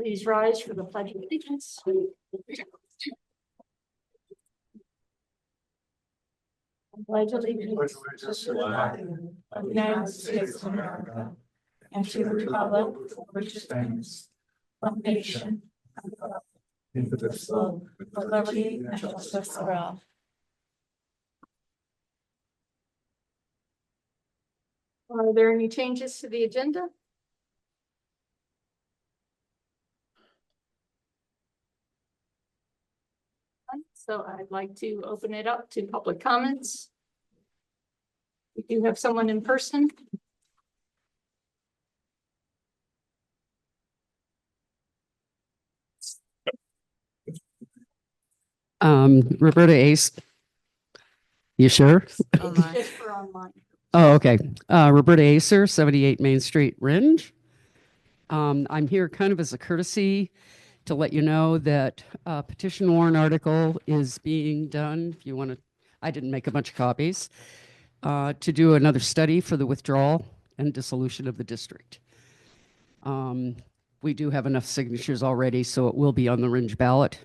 Please rise for the Pledge of Allegiance. Pledge allegiance to the flag of the United States of America and to the republic for which it stands, one nation, indivisible, with liberty and justice for all. Are there any changes to the agenda? So I'd like to open it up to public comments. We do have someone in person. Roberta Ace. You sure? Just for online. Oh, okay. Roberta Acer, 78 Main Street, Ringe. I'm here kind of as a courtesy to let you know that a petition warrant article is being done. If you want to, I didn't make a bunch of copies, to do another study for the withdrawal and dissolution of the district. We do have enough signatures already, so it will be on the Ringe ballot.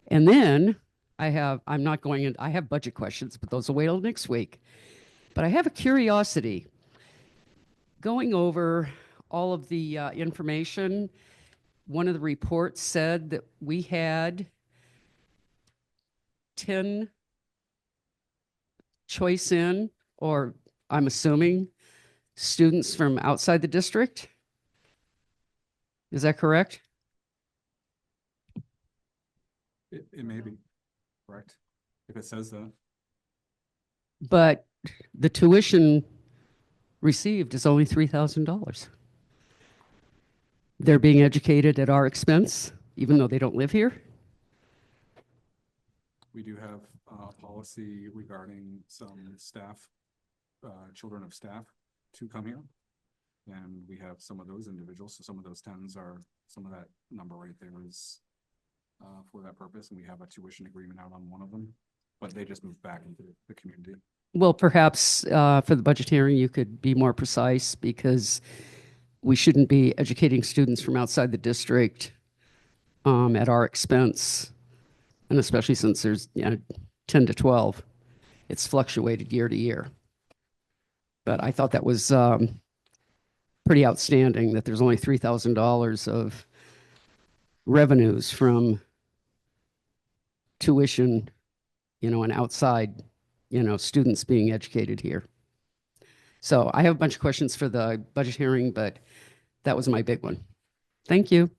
And then I have budget questions, but those will wait till next week. But I have a curiosity. Going over all of the information, one of the reports said that we had 10 choice in, or I'm assuming, students from outside the district. Is that correct? It may be correct if it says that. But the tuition received is only $3,000. They're being educated at our expense, even though they don't live here. We do have a policy regarding some staff, children of staff to come here. And we have some of those individuals. So some of those 10s are, some of that number right there is for that purpose. And we have a tuition agreement out on one of them, but they just moved back into the community. Well, perhaps for the budget hearing, you could be more precise, because we shouldn't be educating students from outside the district at our expense. And especially since there's 10 to 12, it's fluctuated year to year. But I thought that was pretty outstanding that there's only $3,000 of revenues from tuition, and outside, students being educated here. So I have a bunch of questions for the budget hearing, but that was my big one. Thank you.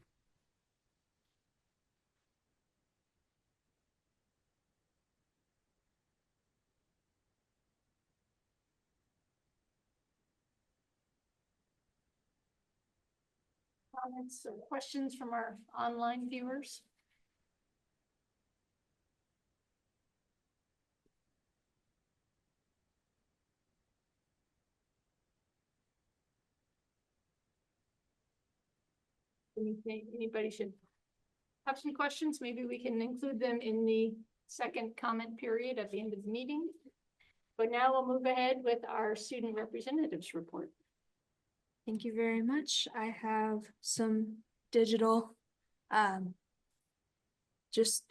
Comments or questions from our online viewers? Anybody should have some questions? Maybe we can include them in the second comment period at the end of the meeting. But now we'll move ahead with our student representatives report. Thank you very much. I have some digital, just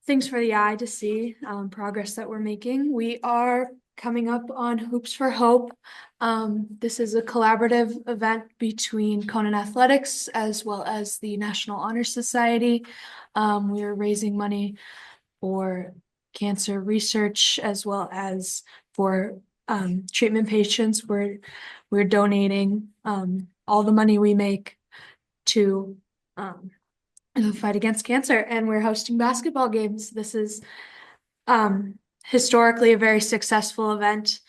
things for the eye to see, progress that we're making. We are coming up on Hoops for Hope. This is a collaborative event between Conan Athletics as well as the National Honor Society. We are raising money for cancer research as well as for treatment patients. We're donating all the money we make to the fight against cancer, and we're hosting basketball games. This is historically a very successful event,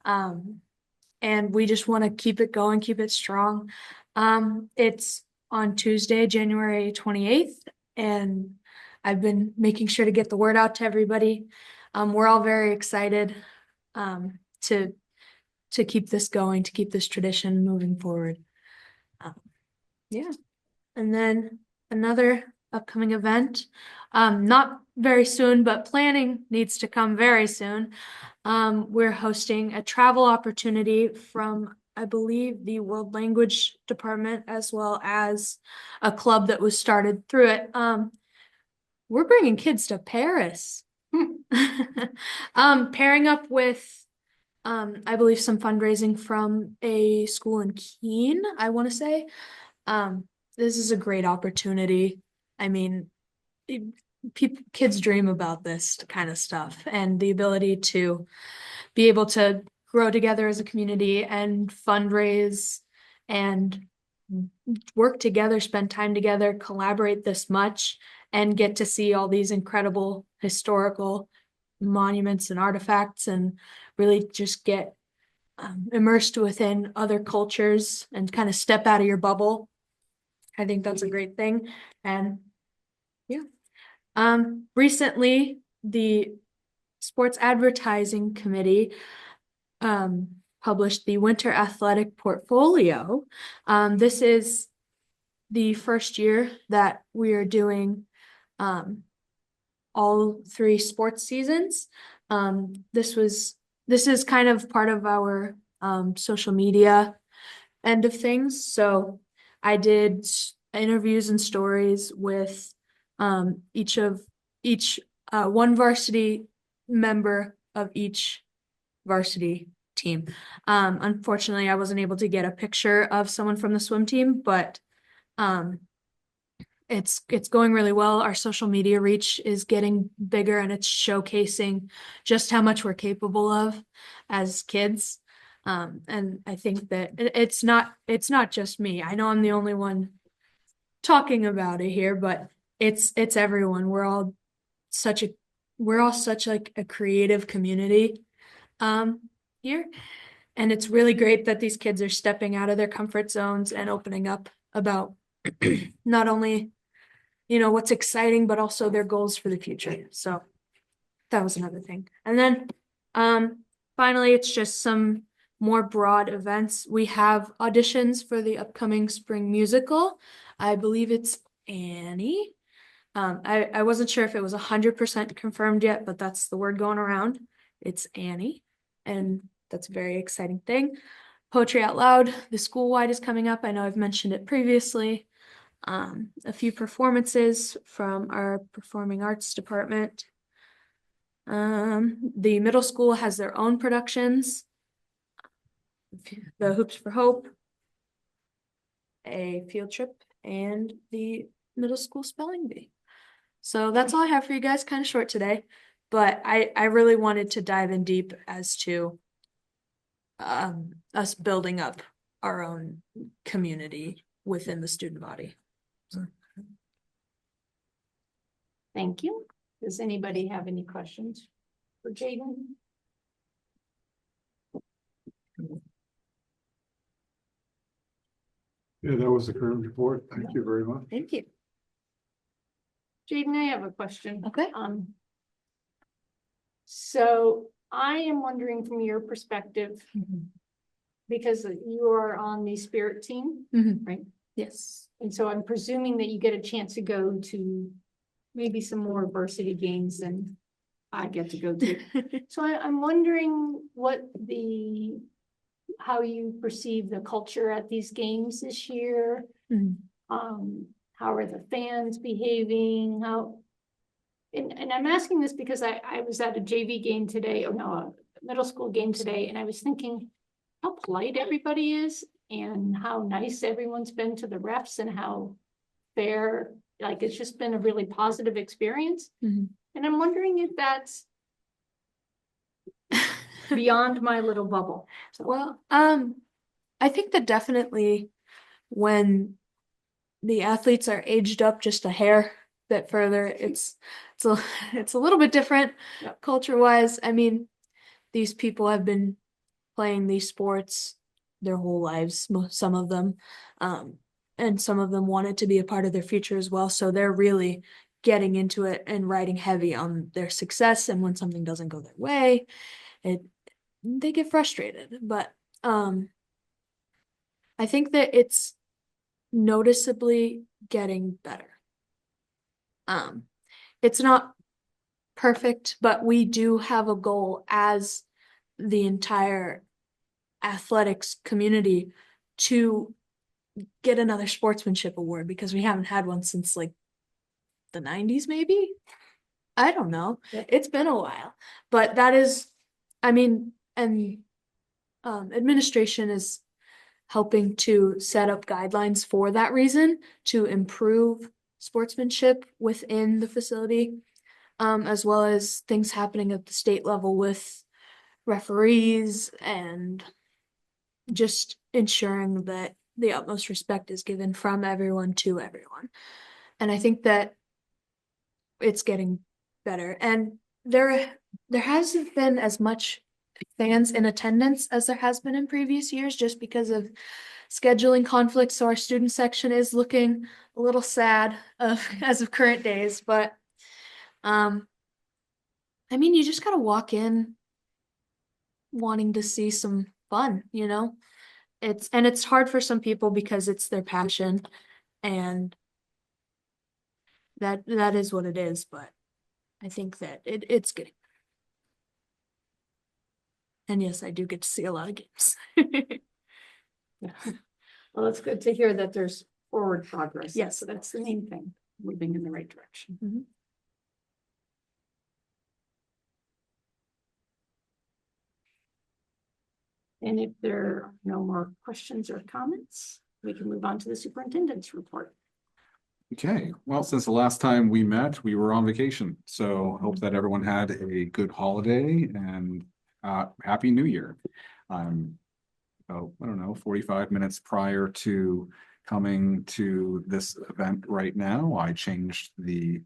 and we just want to keep it going, keep it strong. It's on Tuesday, January 28th, and I've been making sure to get the word out to everybody. We're all very excited to keep this going, to keep this tradition moving forward. Yeah. And then another upcoming event, not very soon, but planning needs to come very soon. We're hosting a travel opportunity from I believe, the world language department, as well as a club that was started through it. We're bringing kids to Paris. Pairing up with, I believe some fundraising from a school in Keene, I want to say. This is a great opportunity. I mean, kids dream about this kind of stuff, and the ability to be able to grow together as a community and fundraise and work together, spend time together, collaborate this much, and get to see all these incredible historical monuments and artifacts, and really just get immersed within other cultures and kind of step out of your bubble. I think that's a great thing. And yeah. Recently, the Sports Advertising Committee published the Winter Athletic Portfolio. This is the first year that we are doing all 3 sports seasons. This is kind of part of our social media end of things. So I did interviews and stories with each one varsity member of each varsity team. Unfortunately, I wasn't able to get a picture of someone from the swim team, but it's going really well. Our social media reach is getting bigger, and it's showcasing just how much we're capable of as kids. And I think that it's not just me. I know I'm the only one talking about it here, but it's everyone. We're all such like a creative community here. And it's really great that these kids are stepping out of their comfort zones and opening up about not only, what's exciting, but also their goals for the future. So that was another thing. And then finally, it's just some more broad events. We have auditions for the upcoming spring musical. I believe it's Annie. I wasn't sure if it was 100% confirmed yet, but that's the word going around. It's Annie, and that's a very exciting thing. Poetry Out Loud, the school-wide is coming up. I know I've mentioned it previously. A few performances from our performing arts department. The middle school has their own productions. The Hoops for Hope, a field trip, and the middle school spelling bee. So that's all I have for you guys, kind of short today, but I really wanted to dive in deep as to us building up our own community within the student body. Thank you. Does anybody have any questions for Jaden? Yeah, that was the current report. Thank you very much. Thank you. Jaden, I have a question. Okay. So I am wondering from your perspective, because you are on the spirit team, right? Yes. And so I'm presuming that you get a chance to go to maybe some more varsity games than I get to go to. So I'm wondering how you perceive the culture at these games this year. How are the fans behaving? And I'm asking this because I was at a JV game today, a middle school game today, and I was thinking how polite everybody is and how nice everyone's been to the refs and how fair, like it's just been a really positive experience. And I'm wondering if that's beyond my little bubble. So, Well, I think that definitely when the athletes are aged up just a hair bit further, it's a little bit different culture-wise. I mean, these people have been playing these sports their whole lives, some of them, and some of them want it to be a part of their future as well. So they're really getting into it and riding heavy on their success. And when something doesn't go their way, they get frustrated. But I think that it's noticeably getting better. It's not perfect, but we do have a goal as the entire athletics community to get another sportsmanship award, because we haven't had one since like the 90s, maybe. I don't know. Yeah. It's been a while, but that is, I mean, and administration is helping to set up guidelines for that reason, to improve sportsmanship within the facility, as well as things happening at the state level with referees and just ensuring that the utmost respect is given from everyone to everyone. And I think that it's getting better. And there hasn't been as much fans in attendance as there has been in previous years, just because of scheduling conflicts. So our student section is looking a little sad as of current days, but I mean, you just gotta walk in wanting to see some fun, you know? It's hard for some people because it's their passion, and that is what it is, but I think that it's getting. And yes, I do get to see a lot of games. Well, it's good to hear that there's forward progress. Yes. So that's the main thing, moving in the right direction. Mhm. And if there are no more questions or comments, we can move on to the superintendent's report. Okay, well, since the last time we met, we were on vacation, so hope that everyone had a good holiday and Happy New Year. Oh, I don't know, 45 minutes prior to coming to this event right now, I changed the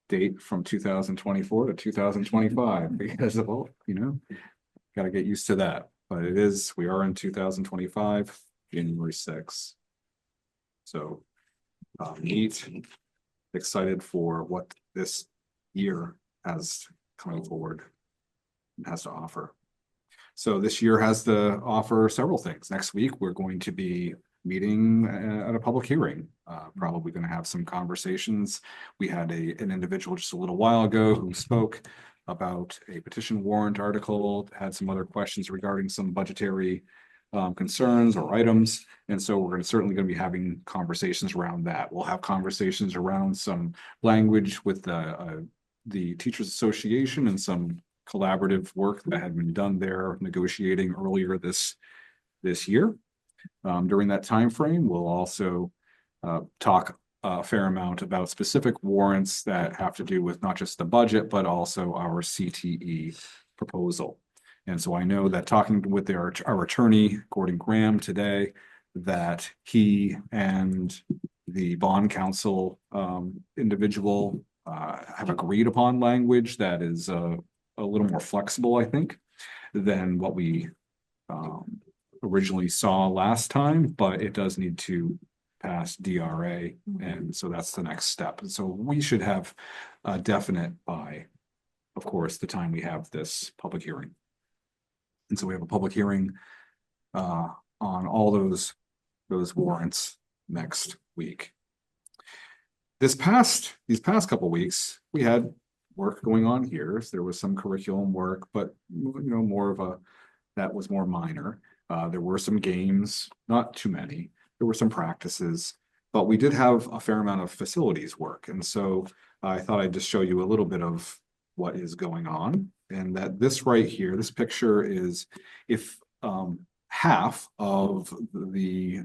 date from 2024 to 2025 because of, got to get used to that. But we are in 2025, January 6th. So neat, excited for what this year has coming forward and has to offer. So this year has to offer several things. Next week, we're going to be meeting at a public hearing. Probably going to have some conversations. We had an individual just a little while ago who spoke about a petition warrant article, had some other questions regarding some budgetary concerns or items. And so we're certainly going to be having conversations around that. We'll have conversations around some language with the Teachers Association and some collaborative work that had been done there negotiating earlier this year. During that time frame, we'll also talk a fair amount about specific warrants that have to do with not just the budget, but also our CTE proposal. And so I know that talking with our attorney, Gordon Graham, today, that he and the bond counsel individual have agreed upon language that is a little more flexible, I think, than what we originally saw last time, but it does need to pass DRA. And so that's the next step. And so we should have a definite by, of course, the time we have this public hearing. And so we have a public hearing on all those warrants next week. These past couple of weeks, we had work going on here. So there was some curriculum work, but more of that was more minor. There were some games, not too many. There were some practices, but we did have a fair amount of facilities work. And so I thought I'd just show you a little bit of what is going on. And that this right here, this picture is if half of the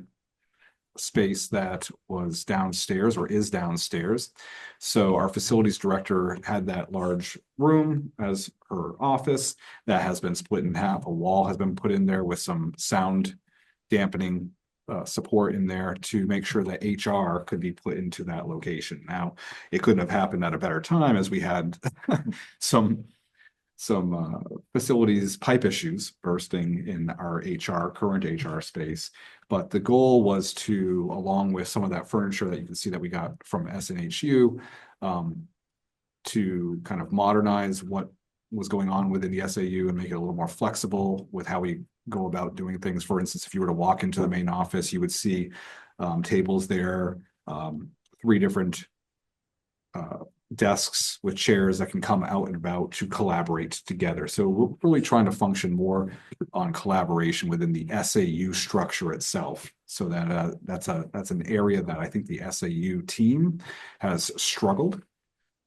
space that was downstairs or is downstairs. So our facilities director had that large room as her office that has been split in half. A wall has been put in there with some sound dampening support in there to make sure that HR could be put into that location. Now, it couldn't have happened at a better time as we had some facilities pipe issues bursting in our current HR space. But the goal was to, along with some of that furniture that you can see that we got from SNHU, to kind of modernize what was going on within the SAU and make it a little more flexible with how we go about doing things. For instance, if you were to walk into the main office, you would see tables there, 3 different desks with chairs that can come out and about to collaborate together. So we're really trying to function more on collaboration within the SAU structure itself. So that that's an area that I think the SAU team has struggled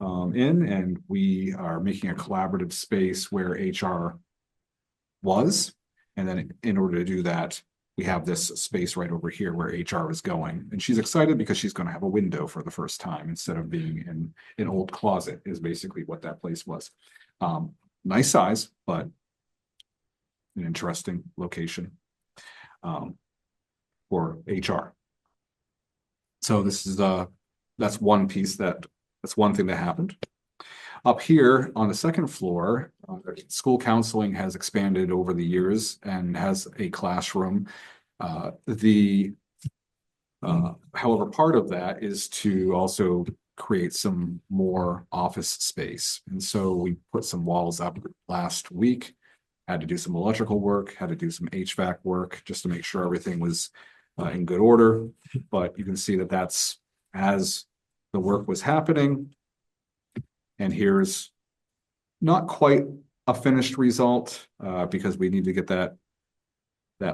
in, and we are making a collaborative space where HR was. And then in order to do that, we have this space right over here where HR is going. And she's excited because she's going to have a window for the first time instead of being in an old closet is basically what that place was. Nice size, but an interesting location for HR. So this is that's one piece that's one thing that happened. Up here on the second floor, school counseling has expanded over the years and has a classroom. However, part of that is to also create some more office space. And so we put some walls up last week, had to do some electrical work, had to do some HVAC work just to make sure everything was in good order. But you can see that that's as the work was happening. And here's not quite a finished result because we need to get that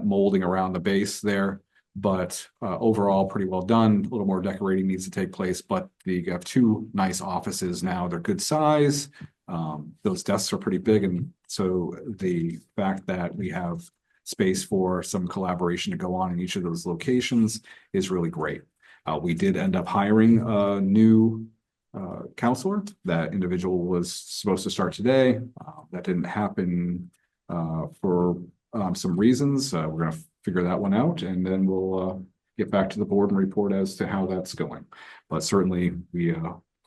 molding around the base there. But overall, pretty well done. A little more decorating needs to take place, but you have two nice offices now. They're good size. Those desks are pretty big. And so the fact that we have space for some collaboration to go on in each of those locations is really great. We did end up hiring a new counselor. That individual was supposed to start today. That didn't happen for some reasons. We're going to figure that one out, and then we'll get back to the board and report as to how that's going. But certainly we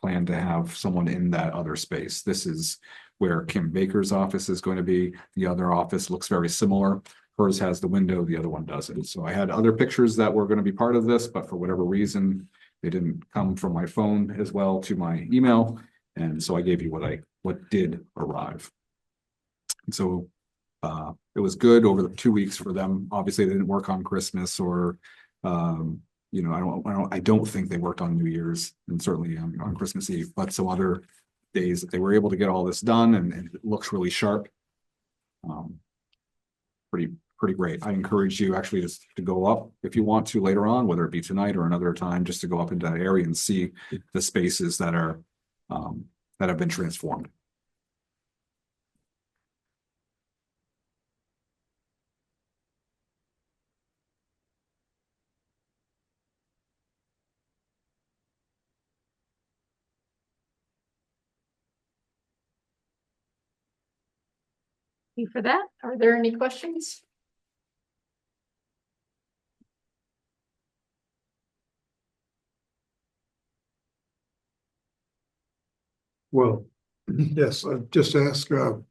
plan to have someone in that other space. This is where Kim Baker's office is going to be. The other office looks very similar. Hers has the window, the other one doesn't. So I had other pictures that were going to be part of this, but for whatever reason, they didn't come from my phone as well to my email. And so I gave you what did arrive. And so it was good over the 2 weeks for them. Obviously, they didn't work on Christmas or, you know, I don't think they worked on New Year's and certainly on Christmas Eve, but some other days that they were able to get all this done and it looks really sharp. Pretty great. I encourage you actually just to go up if you want to later on, whether it be tonight or another time, just to go up into that area and see the spaces that are that have been transformed. Thank you for that. Are there any questions? Well, yes, I just ask, hope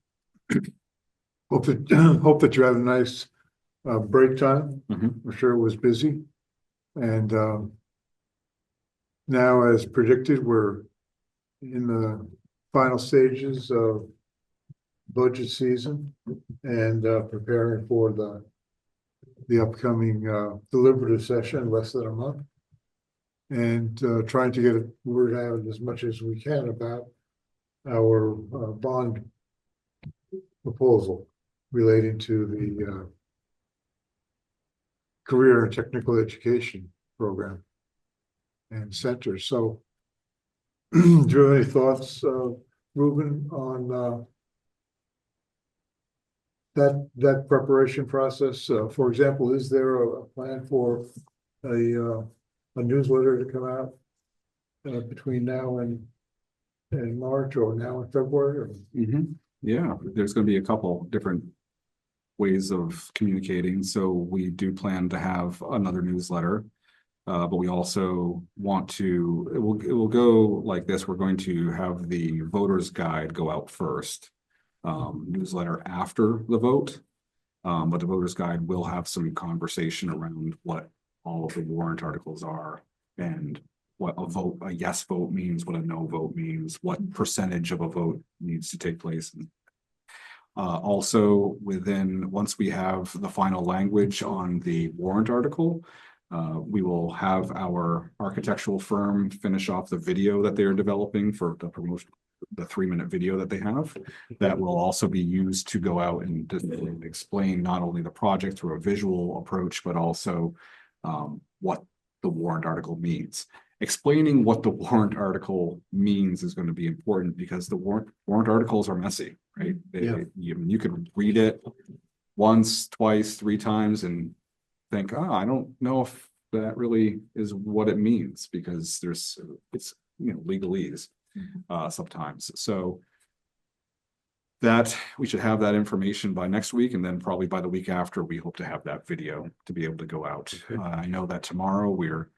that you had a nice break time. I'm sure it was busy. And now, as predicted, we're in the final stages of budget season and preparing for the upcoming deliberative session, less than a month. And trying to get a word out as much as we can about our bond proposal relating to the career and technical education program and centers. So do you have any thoughts, Ruben, on that preparation process? For example, is there a plan for a newsletter to come out between now and March or now in February? Yeah, there's going to be a couple different ways of communicating. So we do plan to have another newsletter, but we also want to, it will go like this. We're going to have the voter's guide go out first, newsletter after the vote. But the voter's guide will have some conversation around what all of the warrant articles are and what a yes vote means, what a no vote means, what percentage of a vote needs to take place. And also once we have the final language on the warrant article, We will have our architectural firm finish off the video that they are developing for the promotion, the 3-minute video that they have. That will also be used to go out and explain not only the project through a visual approach, but also what the warrant article means. Explaining what the warrant article means is going to be important because the warrant articles are messy, right? Yeah. You could read it once, twice, 3 times and think, oh, I don't know if that really is what it means because it's legalese sometimes. So that we should have that information by next week, and then probably by the week after, we hope to have that video to be able to go out. Okay. I know that tomorrow we're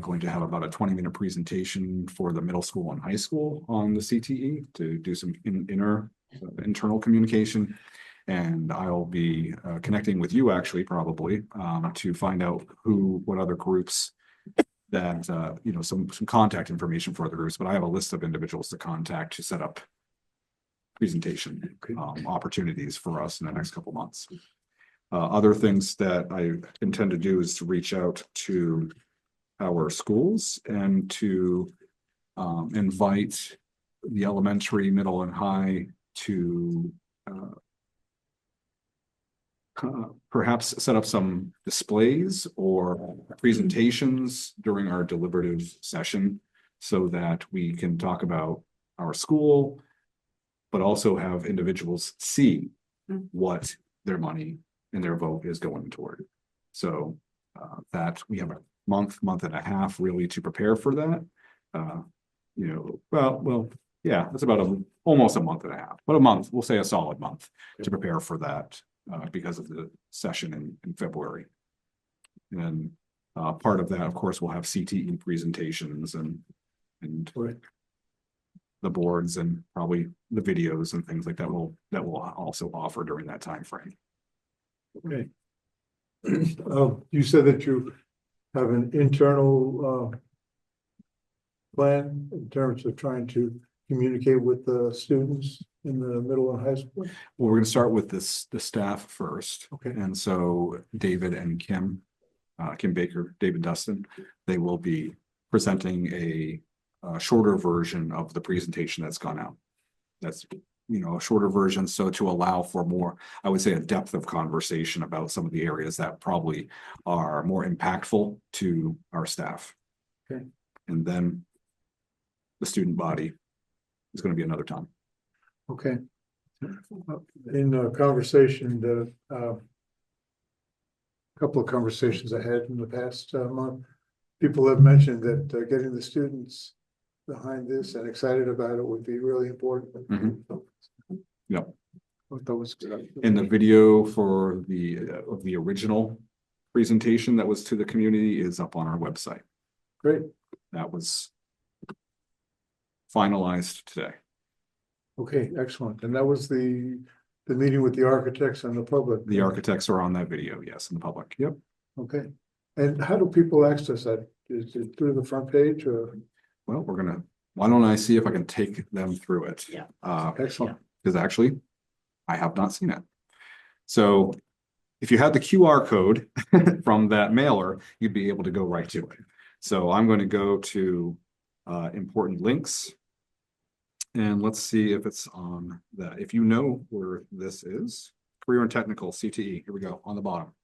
going to have about a 20-minute presentation for the middle school and high school on the CTE to do some internal communication. And I'll be connecting with you actually probably to find out what other groups that, some contact information for other groups, but I have a list of individuals to contact to set up presentation opportunities for us in the next couple months. Other things that I intend to do is to reach out to our schools and to invite the elementary, middle, and high to perhaps set up some displays or presentations during our deliberative session so that we can talk about our school, but also have individuals see what their money and their vote is going toward. So that we have a month and a half really to prepare for that. Yeah, it's about almost a month and a half, but a month, we'll say a solid month to prepare for that because of the session in February. And then part of that, of course, we'll have CTE presentations and Right. the boards and probably the videos and things like that will also offer during that time frame. Okay. You said that you have an internal plan in terms of trying to communicate with the students in the middle and high school? Well, we're gonna start with the staff first. Okay. And so David and Kim Baker, David Dustin, they will be presenting a shorter version of the presentation that's gone out. That's, a shorter version. So to allow for more, I would say, a depth of conversation about some of the areas that probably are more impactful to our staff. Okay. And then the student body is going to be another time. Okay. In a conversation, couple of conversations I had in the past month, people have mentioned that getting the students behind this and excited about it would be really important. Mhm. Yep. That was good. And the video for the original presentation that was to the community is up on our website. Great. That was finalized today. Okay, excellent. And that was the meeting with the architects and the public. The architects are on that video, yes, in the public. Yep. Okay. And how do people access that? Is it through the front page or? Well, why don't I see if I can take them through it? Yeah. Excellent. Because actually, I have not seen it. So if you had the QR code from that mailer, you'd be able to go right to it. So I'm going to go to important links. And let's see if it's on that. If you know where this is, Career and Technical CTE, here we go on the bottom.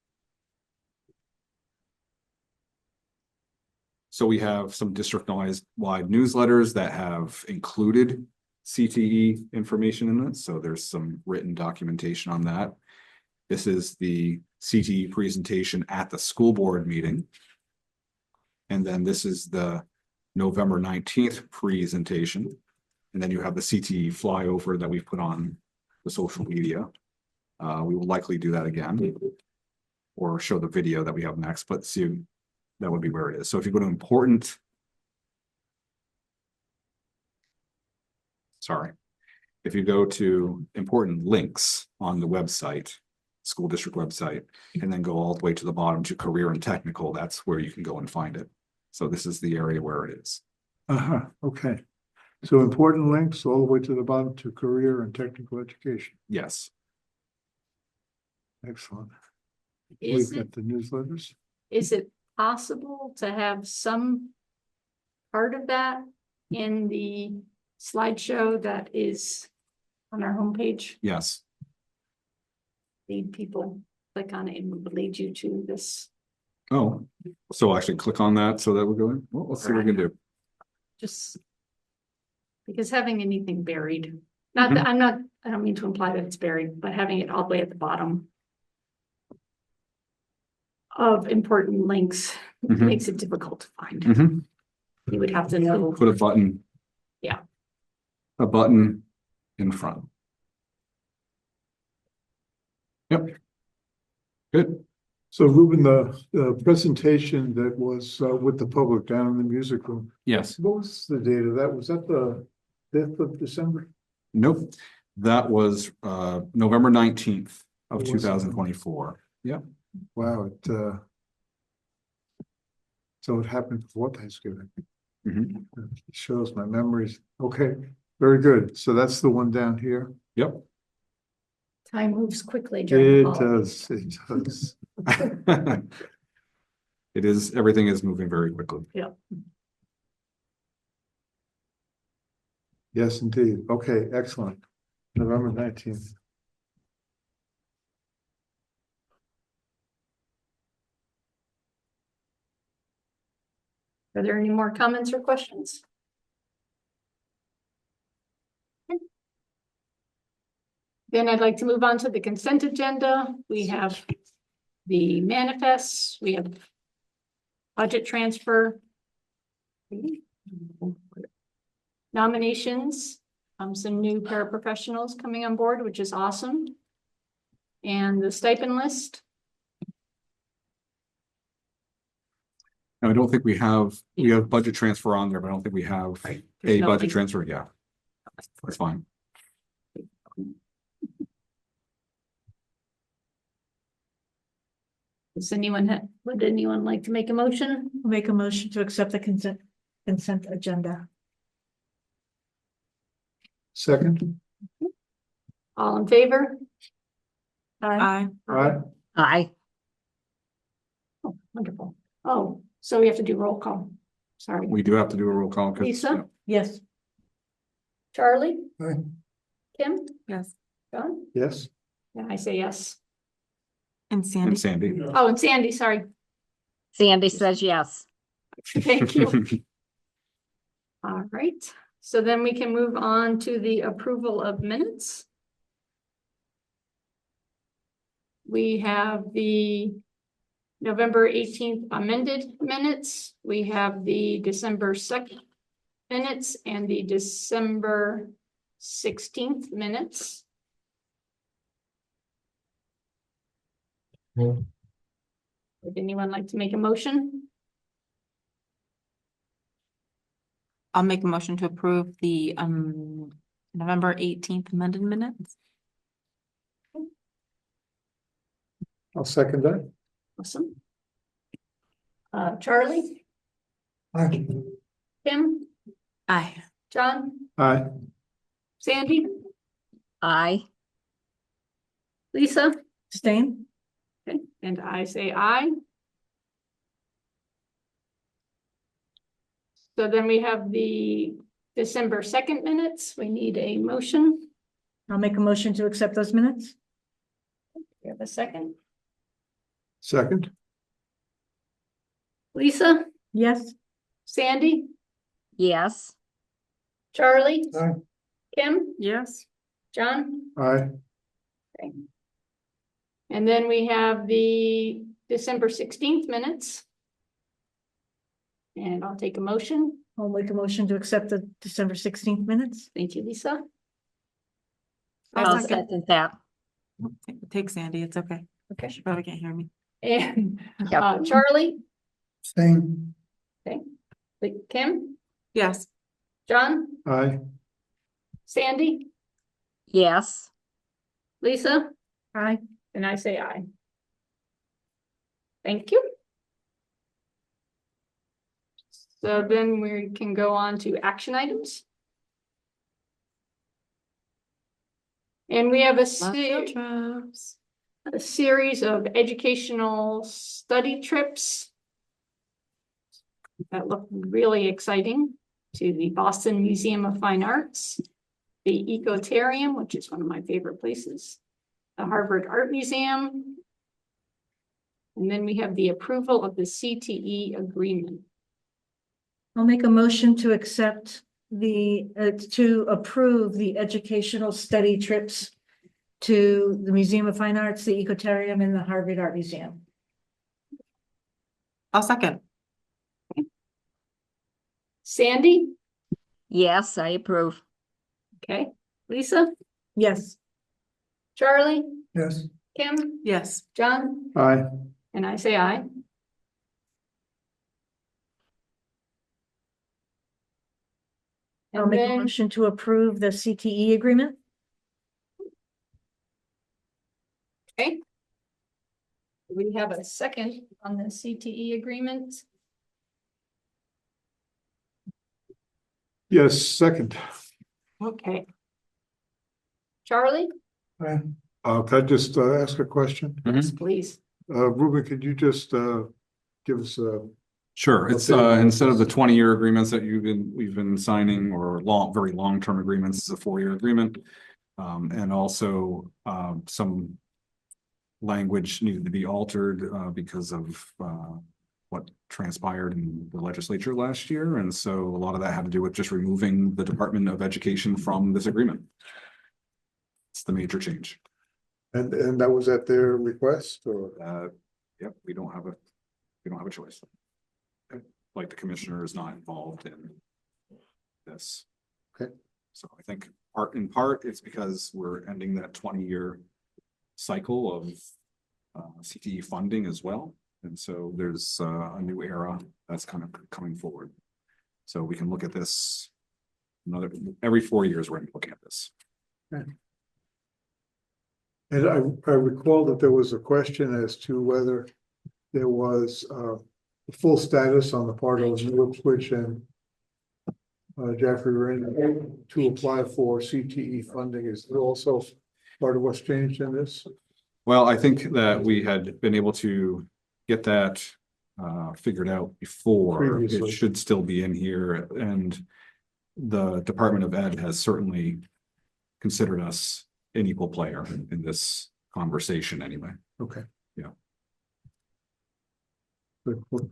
So we have some district-wide newsletters that have included CTE information in it. So there's some written documentation on that. This is the CTE presentation at the school board meeting. And then this is the November 19th presentation. And then you have the CTE flyover that we've put on the social media. We will likely do that again or show the video that we have next, but see, that would be where it is. So if you go to important, if you go to important links on the website, school district website, and then go all the way to the bottom to Career and Technical, that's where you can go and find it. So this is the area where it is. Okay. So important links all the way to the bottom to career and technical education. Yes. Excellent. Is We've it, got the newsletters. is it possible to have some part of that in the slideshow that is on our homepage? Yes, Lead people click on it and it will lead you to this. oh, so I'll actually click on that so that we're going, well, let's see what we can do. Just because having anything buried, not that I don't mean to imply that it's buried, but having it all the way at the bottom of important links Mhm. makes it difficult to find. Mhm. You would have to know. Put a button. Yeah. A button in front. Yep. Good. So Ruben, the presentation that was with the public down in the music room, Yes. what was the date of that? Was that the 5th of December? Nope. That was November 19th of It was- 2024. Yep. Wow, so it happened before Thanksgiving. Mhm. It shows my memories. Okay, very good. So that's the one down here. Yep. Time moves quickly during the It holidays. does, it does. It is, everything is moving very quickly. Yes, indeed. Okay, excellent. November 19th. Are there any more comments or questions? Then I'd like to move on to the consent agenda. We have the manifests, we have budget transfer, nominations, some new paraprofessionals coming on board, which is awesome. And the stipend list. Now, I don't think we have budget transfer on there, but I don't think we have There's a no budget link. transfer. Yeah. That's fine. Would anyone like to make a motion? Make a motion to accept the consent agenda. Second, All in favor? Aye. aye, Aye. Oh, wonderful. Oh, so we have to do roll call. Sorry. We do have to do a roll call. 'cause- Lisa? Yes. Charlie? aye, Kim? Yes. John? yes, Yeah, I say yes. And And Sandy. Oh, and Sandy, sorry. Sandy says yes. Thank you. All right, so then we can move on to the approval of minutes. We have the November 18th amended minutes. We have the December 2nd minutes and the December 16th minutes. Would anyone like to make a motion? I'll make a motion to approve the November 18th amended minutes. I'll second that. Awesome. Charlie, Aye. Kim, Aye. John, Aye, Sandy, Aye. Lisa? Stain? Okay, and I say aye. So then we have the December 2nd minutes. We need a motion. I'll make a motion to accept those minutes. We have a second. second, Lisa, Yes. Sandy, Yes. Charlie, aye, Kim, Yes. John. aye, Okay. And then we have the December 16th minutes. And I'll take a motion. I'll make a motion to accept the December 16th minutes. Thank you, Lisa. I'll second that. Take Sandy, it's okay. Okay. She probably can't hear me. And Yep. Charlie, same, Kim, Yes. John, aye, Sandy, Yes. Lisa, Aye. and I say aye. Thank you. So then we can go on to action items. And we have a series of educational study trips that look really exciting, to the Boston Museum of Fine Arts, the Ecotarium, which is one of my favorite places, the Harvard Art Museum, and then we have the approval of the CTE agreement. I'll make a motion to accept to approve the educational study trips to the Museum of Fine Arts, the Ecotarium, and the Harvard Art Museum. I'll second. Sandy? Yes, I approve. Okay. Lisa? Yes. Charlie? Yes. Kim? Yes. John? Aye. And I say aye. I'll And make a then, motion to approve the CTE agreement. okay. We have a second on the CTE agreement. Yes, second. Okay. Charlie? Could I just ask a question? Yes, please. Ruben, could you just give us a Sure, it's Okay. instead of the 20-year agreements that we've been signing, or very long-term agreements, it's a 4-year agreement. And also some language needed to be altered because of what transpired in the legislature last year. And so a lot of that had to do with just removing the Department of Education from this agreement. It's the major change. and that was at their request or? Yep, we don't have a choice. Like, the commissioner is not involved in this. Okay. So I think in part, it's because we're ending that 20-year cycle of CTE funding as well. And so there's a new era that's kind of coming forward. So we can look at this every 4 years, we're looking at this. And I recall that there was a question as to whether there was full status on the part of New Ipswich and Jeffrey Rain to apply for CTE funding. Is it also part of what's changed in this? Well, I think that we had been able to get that figured out before. Previously. It should still be in here, and the Department of Ed has certainly considered us an equal player in this conversation anyway. Okay. Yeah. Good. Well,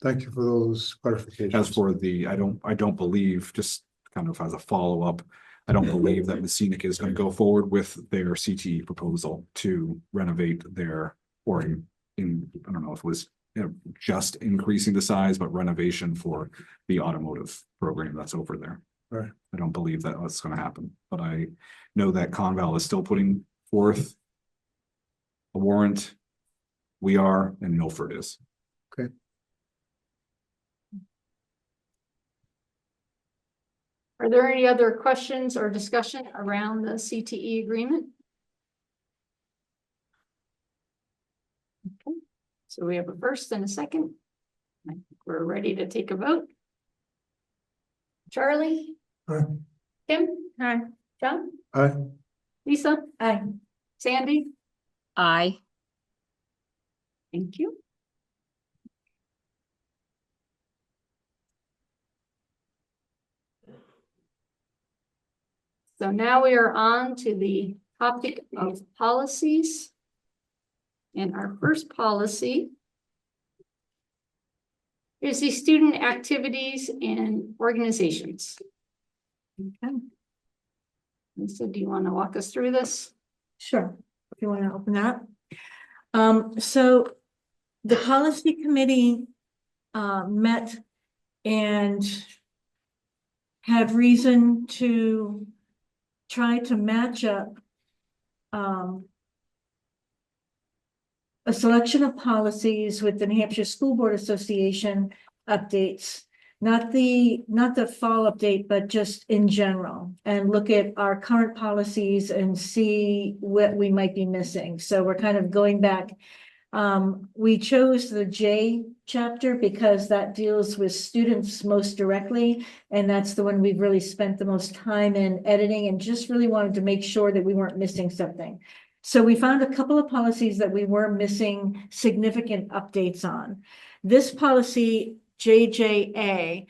thank you for those clarifications. As for the, I don't believe, just kind of as a follow-up, I don't believe that Messinic is going to go forward with their CTE proposal to renovate their, or I don't know if it was just increasing the size, but renovation for the automotive program that's over there. Right. I don't believe that that's going to happen, but I know that Conval is still putting forth a warrant. We are, and Milford is. Okay. Are there any other questions or discussion around the CTE agreement? Okay, so we have a first and a second. I think we're ready to take a vote. Charlie? Aye. Kim? Aye. John? Aye. Lisa? Aye. Sandy? Aye. Thank you. So now we are on to the topic of policies. And our first policy is the student activities and organizations. Okay. Lisa, do you want to walk us through this? Sure, if you want to open that. So the policy committee met and had reason to try to match up a selection of policies with the New Hampshire School Board Association updates, not the fall update, but just in general, and look at our current policies and see what we might be missing. So we're kind of going back. We chose the J chapter because that deals with students most directly, and that's the one we've really spent the most time in editing, and just really wanted to make sure that we weren't missing something. So we found a couple of policies that we were missing significant updates on. This policy JJA,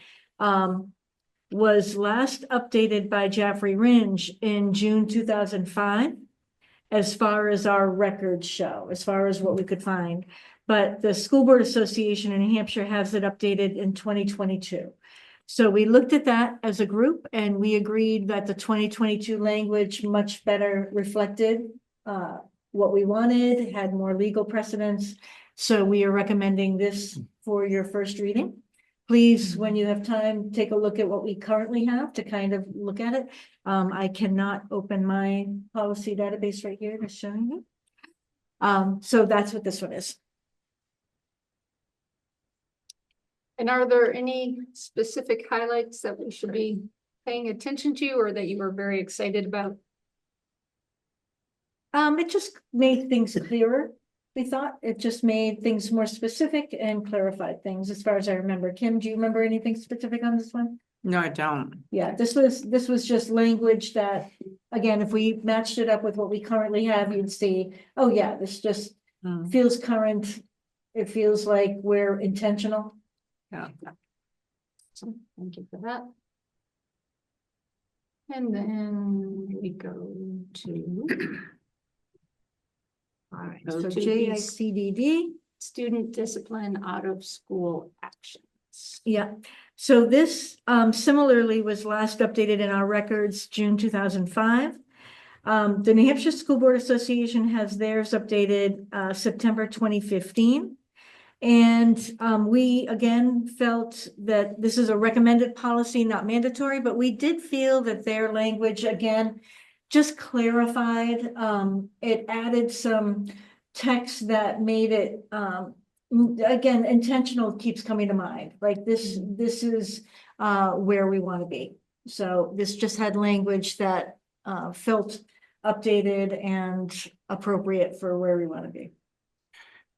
was last updated by Jaffrey Ringe in June 2005, as far as our records show, as far as what we could find. But the School Board Association in New Hampshire has it updated in 2022. So we looked at that as a group and we agreed that the 2022 language much better reflected what we wanted, had more legal precedence. So we are recommending this for your first reading. Please, when you have time, take a look at what we currently have to kind of look at it. I cannot open my policy database right here to show you. So that's what this one is. And are there any specific highlights that we should be paying attention to or that you were very excited about? It just made things clearer. We thought it just made things more specific and clarified things as far as I remember. Kim, do you remember anything specific on this one? No, I don't. Yeah, this was just language that, again, if we matched it up with what we currently have, you'd see, oh yeah, this just Hmm. feels current. It feels like we're intentional. Yeah. So thank you for that. And then we go to. All right, So so JICDD. student discipline out of school actions. Yeah, so this similarly was last updated in our records, June 2005. The New Hampshire School Board Association has theirs updated September 2015. And we again felt that this is a recommended policy, not mandatory, but we did feel that their language again just clarified. It added some text that made it again, intentional keeps coming to mind. Like this is where we want to be. So this just had language that felt updated and appropriate for where we want to be.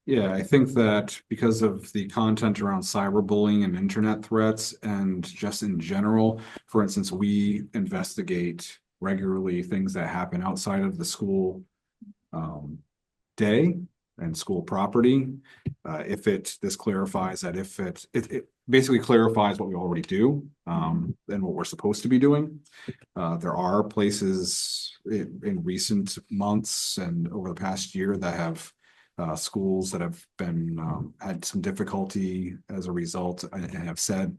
Yeah, I think that because of the content around cyberbullying and internet threats and just in general, for instance, we investigate regularly things that happen outside of the school day and school property. This clarifies that it basically clarifies what we already do and what we're supposed to be doing. There are places in recent months and over the past year that have schools that have been had some difficulty as a result and have said,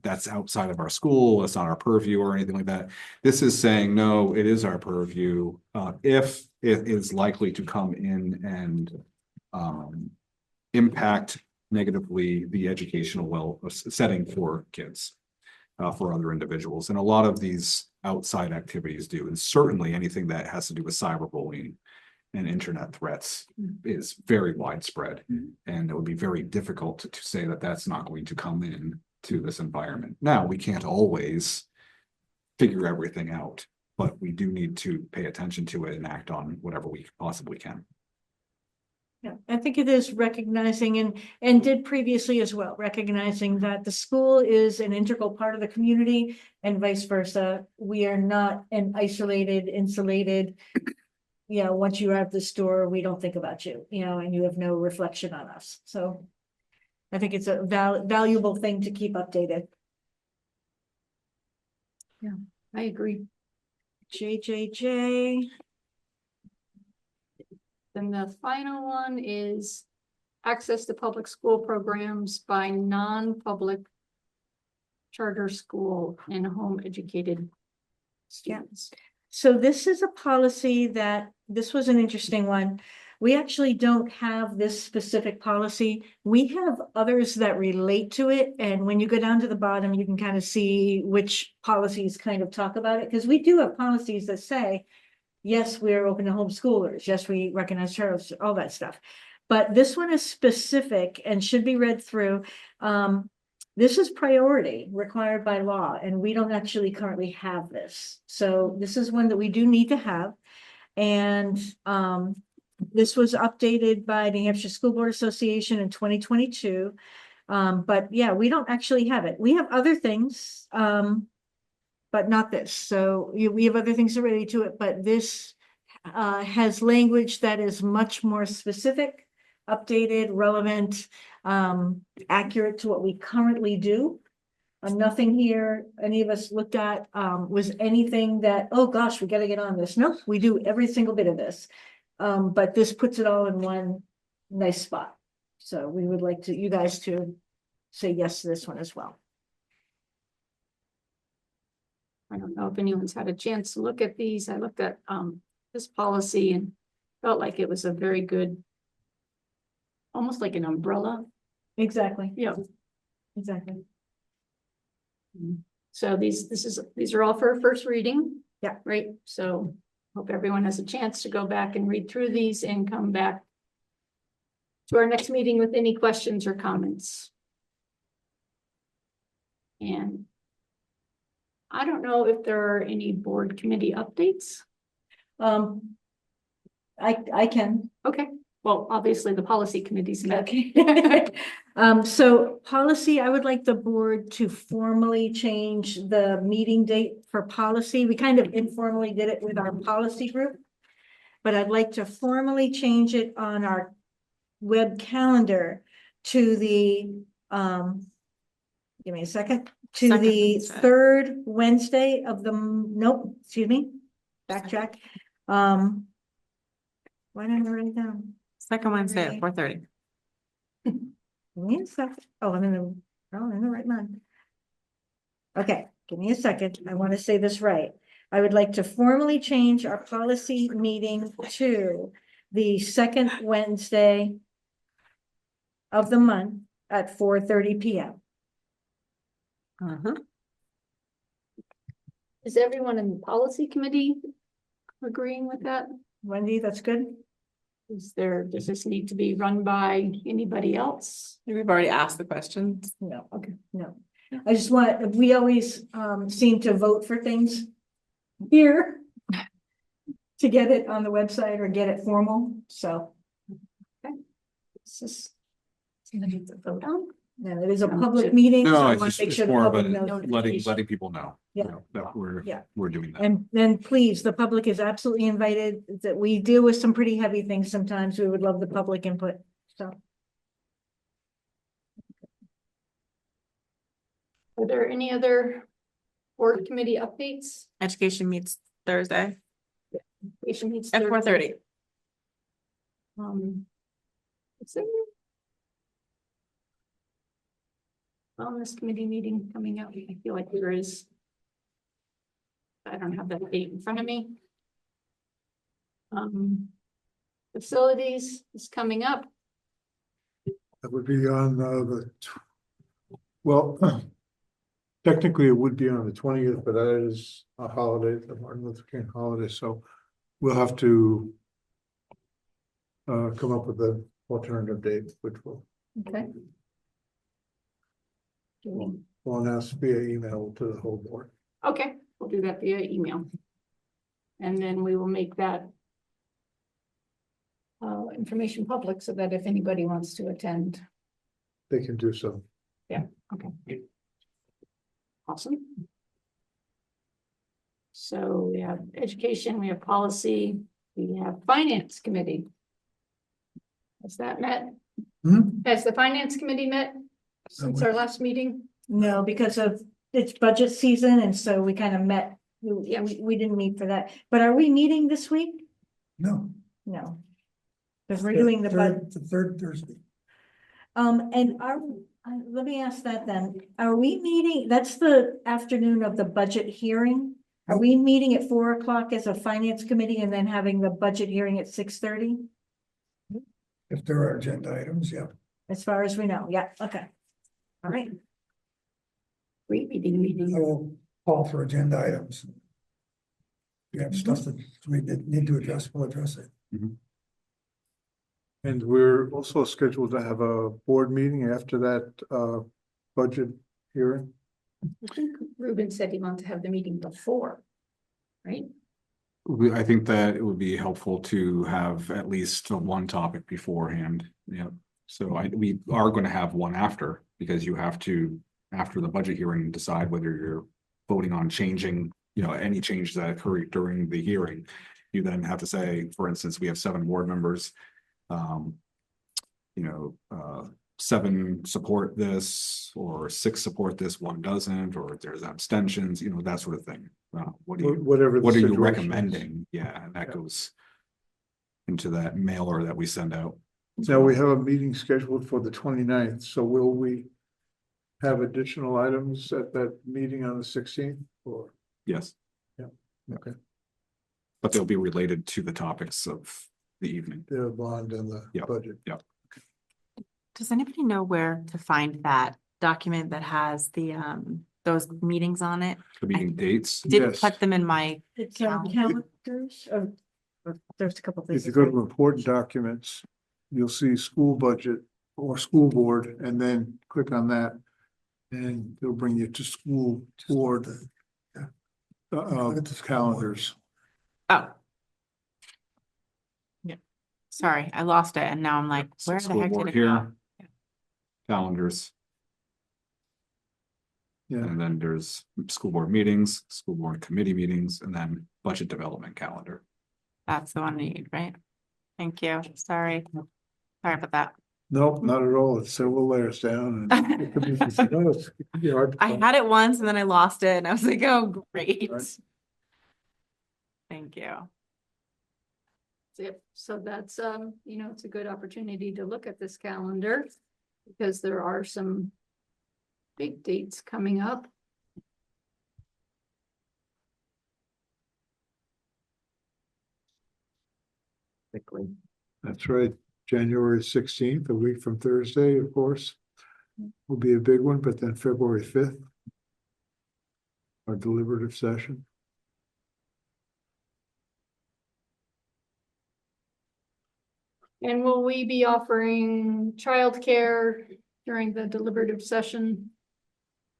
that's outside of our school, it's not our purview or anything like that. This is saying, no, it is our purview if it is likely to come in and impact negatively the educational setting for kids, for other individuals. And a lot of these outside activities do, and certainly anything that has to do with cyberbullying and internet threats is very widespread. And it would be very difficult to say that that's not going to come in to this environment. Now, we can't always figure everything out, but we do need to pay attention to it and act on whatever we possibly can. Yeah, I think it is recognizing and did previously as well, recognizing that the school is an integral part of the community and vice versa. We are not an isolated, insulated, once you have the store, we don't think about you, and you have no reflection on us. So I think it's a valuable thing to keep updated. Yeah, I agree. JJJ. Then the final one is access to public school programs by non-public charter school and home educated students. So this is a policy this was an interesting one. We actually don't have this specific policy. We have others that relate to it. And when you go down to the bottom, you can kind of see which policies kind of talk about it. Because we do have policies that say, yes, we're open to homeschoolers. Yes, we recognize charters, all that stuff. But this one is specific and should be read through. This is priority required by law, and we don't actually currently have this. So this is one that we do need to have. And this was updated by the New Hampshire School Board Association in 2022. But yeah, we don't actually have it. We have other things, but not this. So we have other things related to it, but this has language that is much more specific, updated, relevant, accurate to what we currently do. Nothing here, any of us looked at, was anything that, oh gosh, we gotta get on this. Nope, we do every single bit of this. But this puts it all in one nice spot. So we would like you guys to say yes to this one as well. I don't know if anyone's had a chance to look at these. I looked at this policy and felt like it was a very good, almost like an umbrella. Exactly, Yeah. exactly. So these are all for first reading. Yeah. Right, so hope everyone has a chance to go back and read through these and come back to our next meeting with any questions or comments. And I don't know if there are any board committee updates. I can. Okay, well, obviously the policy committee's met. Okay. So policy, I would like the board to formally change the meeting date for policy. We kind of informally did it with our policy group. But I'd like to formally change it on our web calendar to the, give me a second, to Second the Wednesday. third Wednesday of the, nope, excuse me, backtrack. Why didn't I write it down? Second Wednesday Right. at 4:30. Give me a second. Oh, I'm in the right month. Okay, give me a second. I want to say this right. I would like to formally change our policy meeting to the second Wednesday of the month at 4:30 p.m. Is everyone in the policy committee agreeing with that? Wendy, that's good? Does this need to be run by anybody else? We've already asked the questions. No, okay, no. I just want, we always seem to vote for things here to get it on the website or get it formal, so. This is something to vote on. And it is a public meeting. so No, I it's wanna just make it's sure the more of public a knows. letting people know, you Yeah. know, that Yeah. we're doing that. And then please, the public is absolutely invited, that we deal with some pretty heavy things sometimes. We would love the public input, so. Are there any other board committee updates? Education meets Thursday Education meets at Thursday. 4:30. Is there? Wellness committee meeting coming up. I feel like there is. I don't have that date in front of me. Facilities is coming up. That would be on well, technically it would be on the 20th, but that is a holiday, the Martin Luther King holiday, so we'll have to come up with an alternative date, which Okay. we'll announce via email to the whole board. Okay, we'll do that via email. And then we will make that information public so that if anybody wants to attend. They can do so. Okay. Awesome. So we have education, we have policy, we have finance committee. Has that met? Has the finance committee met since our last meeting? No, because of it's budget season, and so we kind of met, we didn't meet for that. But are we meeting this week? No. No. Because we're doing the budget. The third Thursday. And let me ask that then. Are we meeting, that's the afternoon of the budget hearing? Are we meeting at 4 o'clock as a finance committee and then having the budget hearing at 6:30? If there are agenda items, yeah. As far as we know, yeah, okay. All right, Meeting. I will call for agenda items. If you have stuff that we need to address, we'll address it. And we're also scheduled to have a board meeting after that budget hearing. I think Ruben said he wanted to have the meeting before, right? I think that it would be helpful to have at least one topic beforehand, so we are going to have one after, because you have to, after the budget hearing, decide whether you're voting on changing, any changes that occur during the hearing. You then have to say, for instance, we have 7 board members. 7 support this, or 6 support this, 1 doesn't, or there's abstentions, you know, that sort of thing. What do you, Whatever. the what are you situation is. recommending? Yeah, and that Yeah. goes into that mailer that we send out. Now, we have a meeting scheduled for the 29th. So will we have additional items at that meeting on the 16th or? Yes, Okay, but they'll be related to the topics of the evening. the bond and the Yep. budget. Does anybody know where to find that document that has the, those meetings on it? The meeting dates, Didn't Yes. put them in my, It's Calendar. calendars, or there's a couple If places. you go to important documents, you'll see school budget or school board, and then click on that. And it'll bring you to school board. Look at the school board. Calendars. oh. Yeah, sorry, I lost it and now I'm like, So where the school heck board did it go? here. Calendars, Yeah, and then there's school board meetings, school board committee meetings, and then budget development calendar. That's the one I need, right? Thank you, sorry. Sorry about that. nope, not at all. It's several layers down. and it could be- no, it could be hard to I find. had it once and then I lost it and I was like, oh, great. Right. Thank you. Yep, so that's, you know, it's a good opportunity to look at this calendar because there are some big dates coming up. That's right. January 16th, a week from Thursday, of course, will be a big one, but then February 5th. Our deliberative session. And will we be offering childcare during the deliberative session?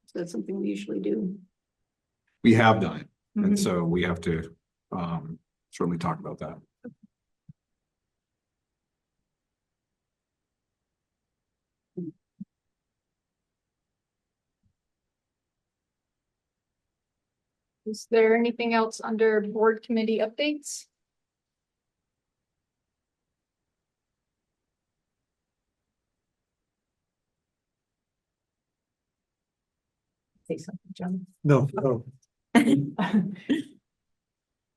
Is that something we usually do? We have done it, and Mhm. so we have to certainly talk about that. Is there anything else under board committee updates? Say something, John. No, no,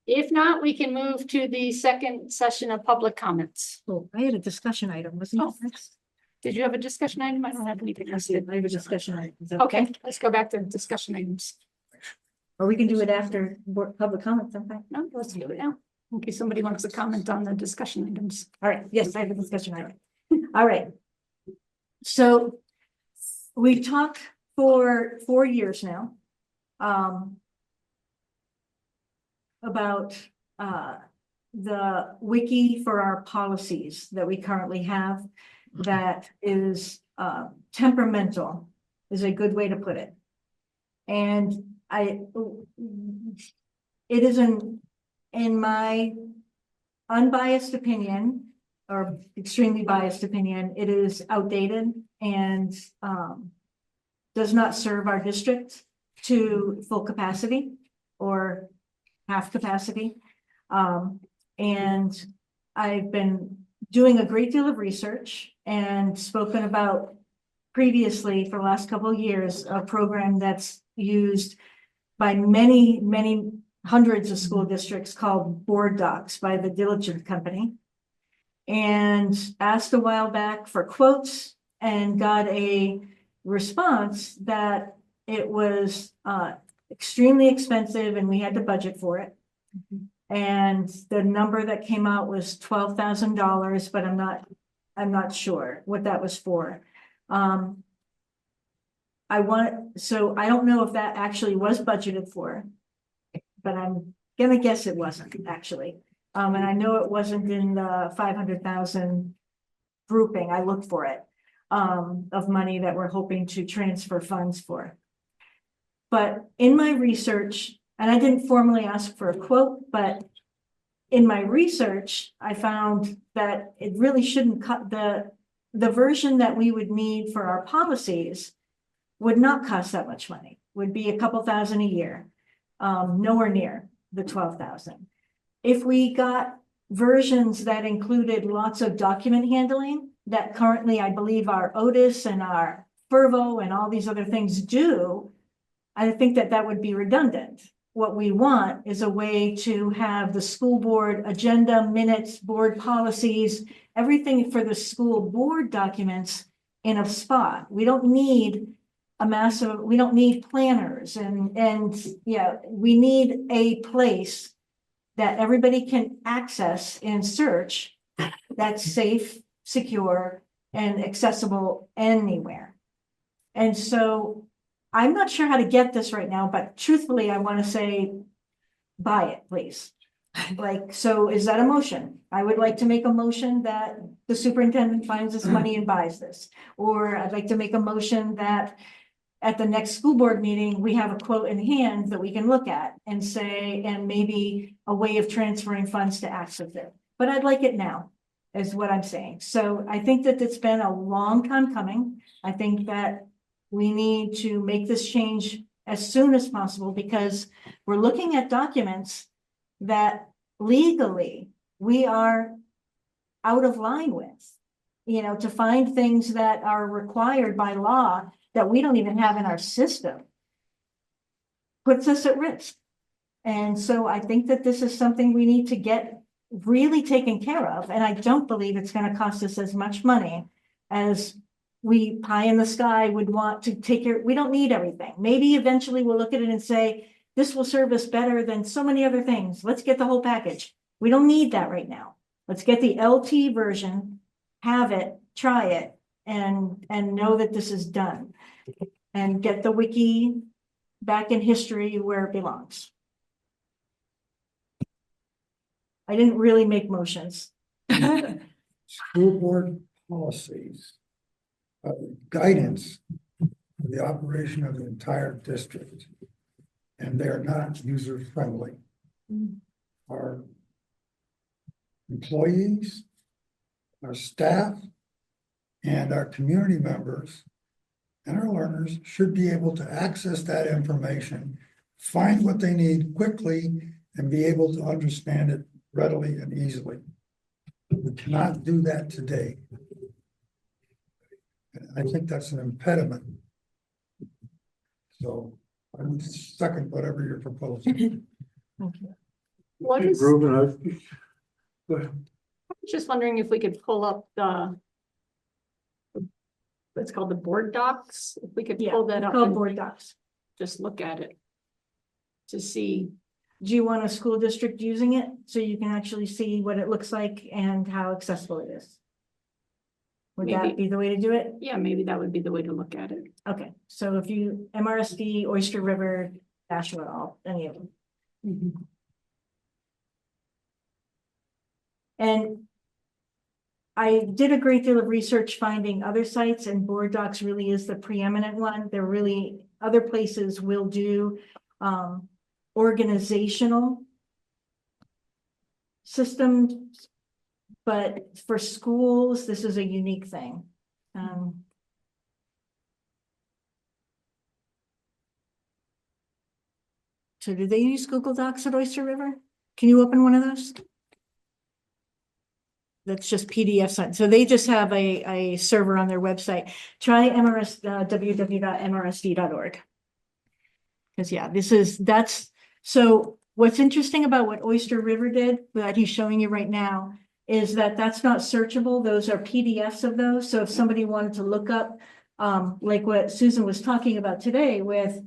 If not, we can move to the second session of public comments. Oh, I had a discussion item, wasn't Oh. it? Next? Did you have a discussion item? I don't have anything else. I have a discussion item. Is that Okay, let's go back to discussion items. Or we can do it after public comment sometime. No, let's do it now. In case somebody wants to comment on the discussion items. All right, yes, I have a discussion item. All right. So we've talked for 4 years now. About the wiki for our policies that we currently have that is temperamental is a good way to put it. And it is in my unbiased opinion, or extremely biased opinion, it is outdated and does not serve our district to full capacity or half capacity. And I've been doing a great deal of research and spoken about previously for the last couple of years, a program that's used by many, many hundreds of school districts called Board Docs by the Diligent Company. And asked a while back for quotes and got a response that it was extremely expensive and we had to budget for it. And the number that came out was $12,000, but I'm not sure what that was for. So I don't know if that actually was budgeted for, but I'm gonna guess it wasn't actually. And I know it wasn't in the 500,000 grouping. I looked for it, of money that we're hoping to transfer funds for. But in my research, and I didn't formally ask for a quote, but in my research, I found that it really shouldn't cut the version that we would need for our policies would not cost that much money, would be a couple thousand a year, nowhere near the 12,000. If we got versions that included lots of document handling, that currently I believe our Otis and our Fervo and all these other things do, I think that that would be redundant. What we want is a way to have the school board agenda, minutes, board policies, everything for the school board documents in a spot. We don't need we don't need planners and yeah, we need a place that everybody can access and search that's safe, secure, and accessible anywhere. And so I'm not sure how to get this right now, but truthfully, I want to say, buy it, please. Like, so is that a motion? I would like to make a motion that the superintendent finds this money and buys this. Or I'd like to make a motion that at the next school board meeting, we have a quote in hand that we can look at and say, and maybe a way of transferring funds to access it. But I'd like it now, is what I'm saying. So I think that it's been a long time coming. I think that we need to make this change as soon as possible because we're looking at documents that legally we are out of line with. You know, to find things that are required by law that we don't even have in our system puts us at risk. And so I think that this is something we need to get really taken care of. And I don't believe it's going to cost us as much money as we pie in the sky would want to take care. We don't need everything. Maybe eventually we'll look at it and say, this will serve us better than so many other things. Let's get the whole package. We don't need that right now. Let's get the LT version, have it, try it, and know that this is done. And get the wiki back in history where it belongs. I didn't really make motions. School board policies, guidance for the operation of the entire district. And they're not user friendly. Our employees, our staff, and our community members and our learners should be able to access that information, find what they need quickly, and be able to understand it readily and easily. We cannot do that today. And I think that's an impediment. So I would second whatever you're proposing. What is, Ruben, just wondering if we could pull up what's called the board docs, if we could Yeah, pull that up called and board docs. just look at it to see. Do you want a school district using it so you can actually see what it looks like and how accessible it is? Would Maybe. that be the way to do it? Yeah, maybe that would be the way to look at it. Okay, so if you MRSD, Oyster River, Nashua, all any of them. And I did a great deal of research finding other sites, and Board Docs really is the preeminent one. There really, other places will do organizational systems, but for schools, this is a unique thing. So do they use Google Docs at Oyster River? Can you open one of those? That's just PDF site. So they just have a server on their website. Try www.mrsd.org. Because yeah, so what's interesting about what Oyster River did that he's showing you right now is that that's not searchable. Those are PDFs of those. So if somebody wanted to look up, like what Susan was talking about today with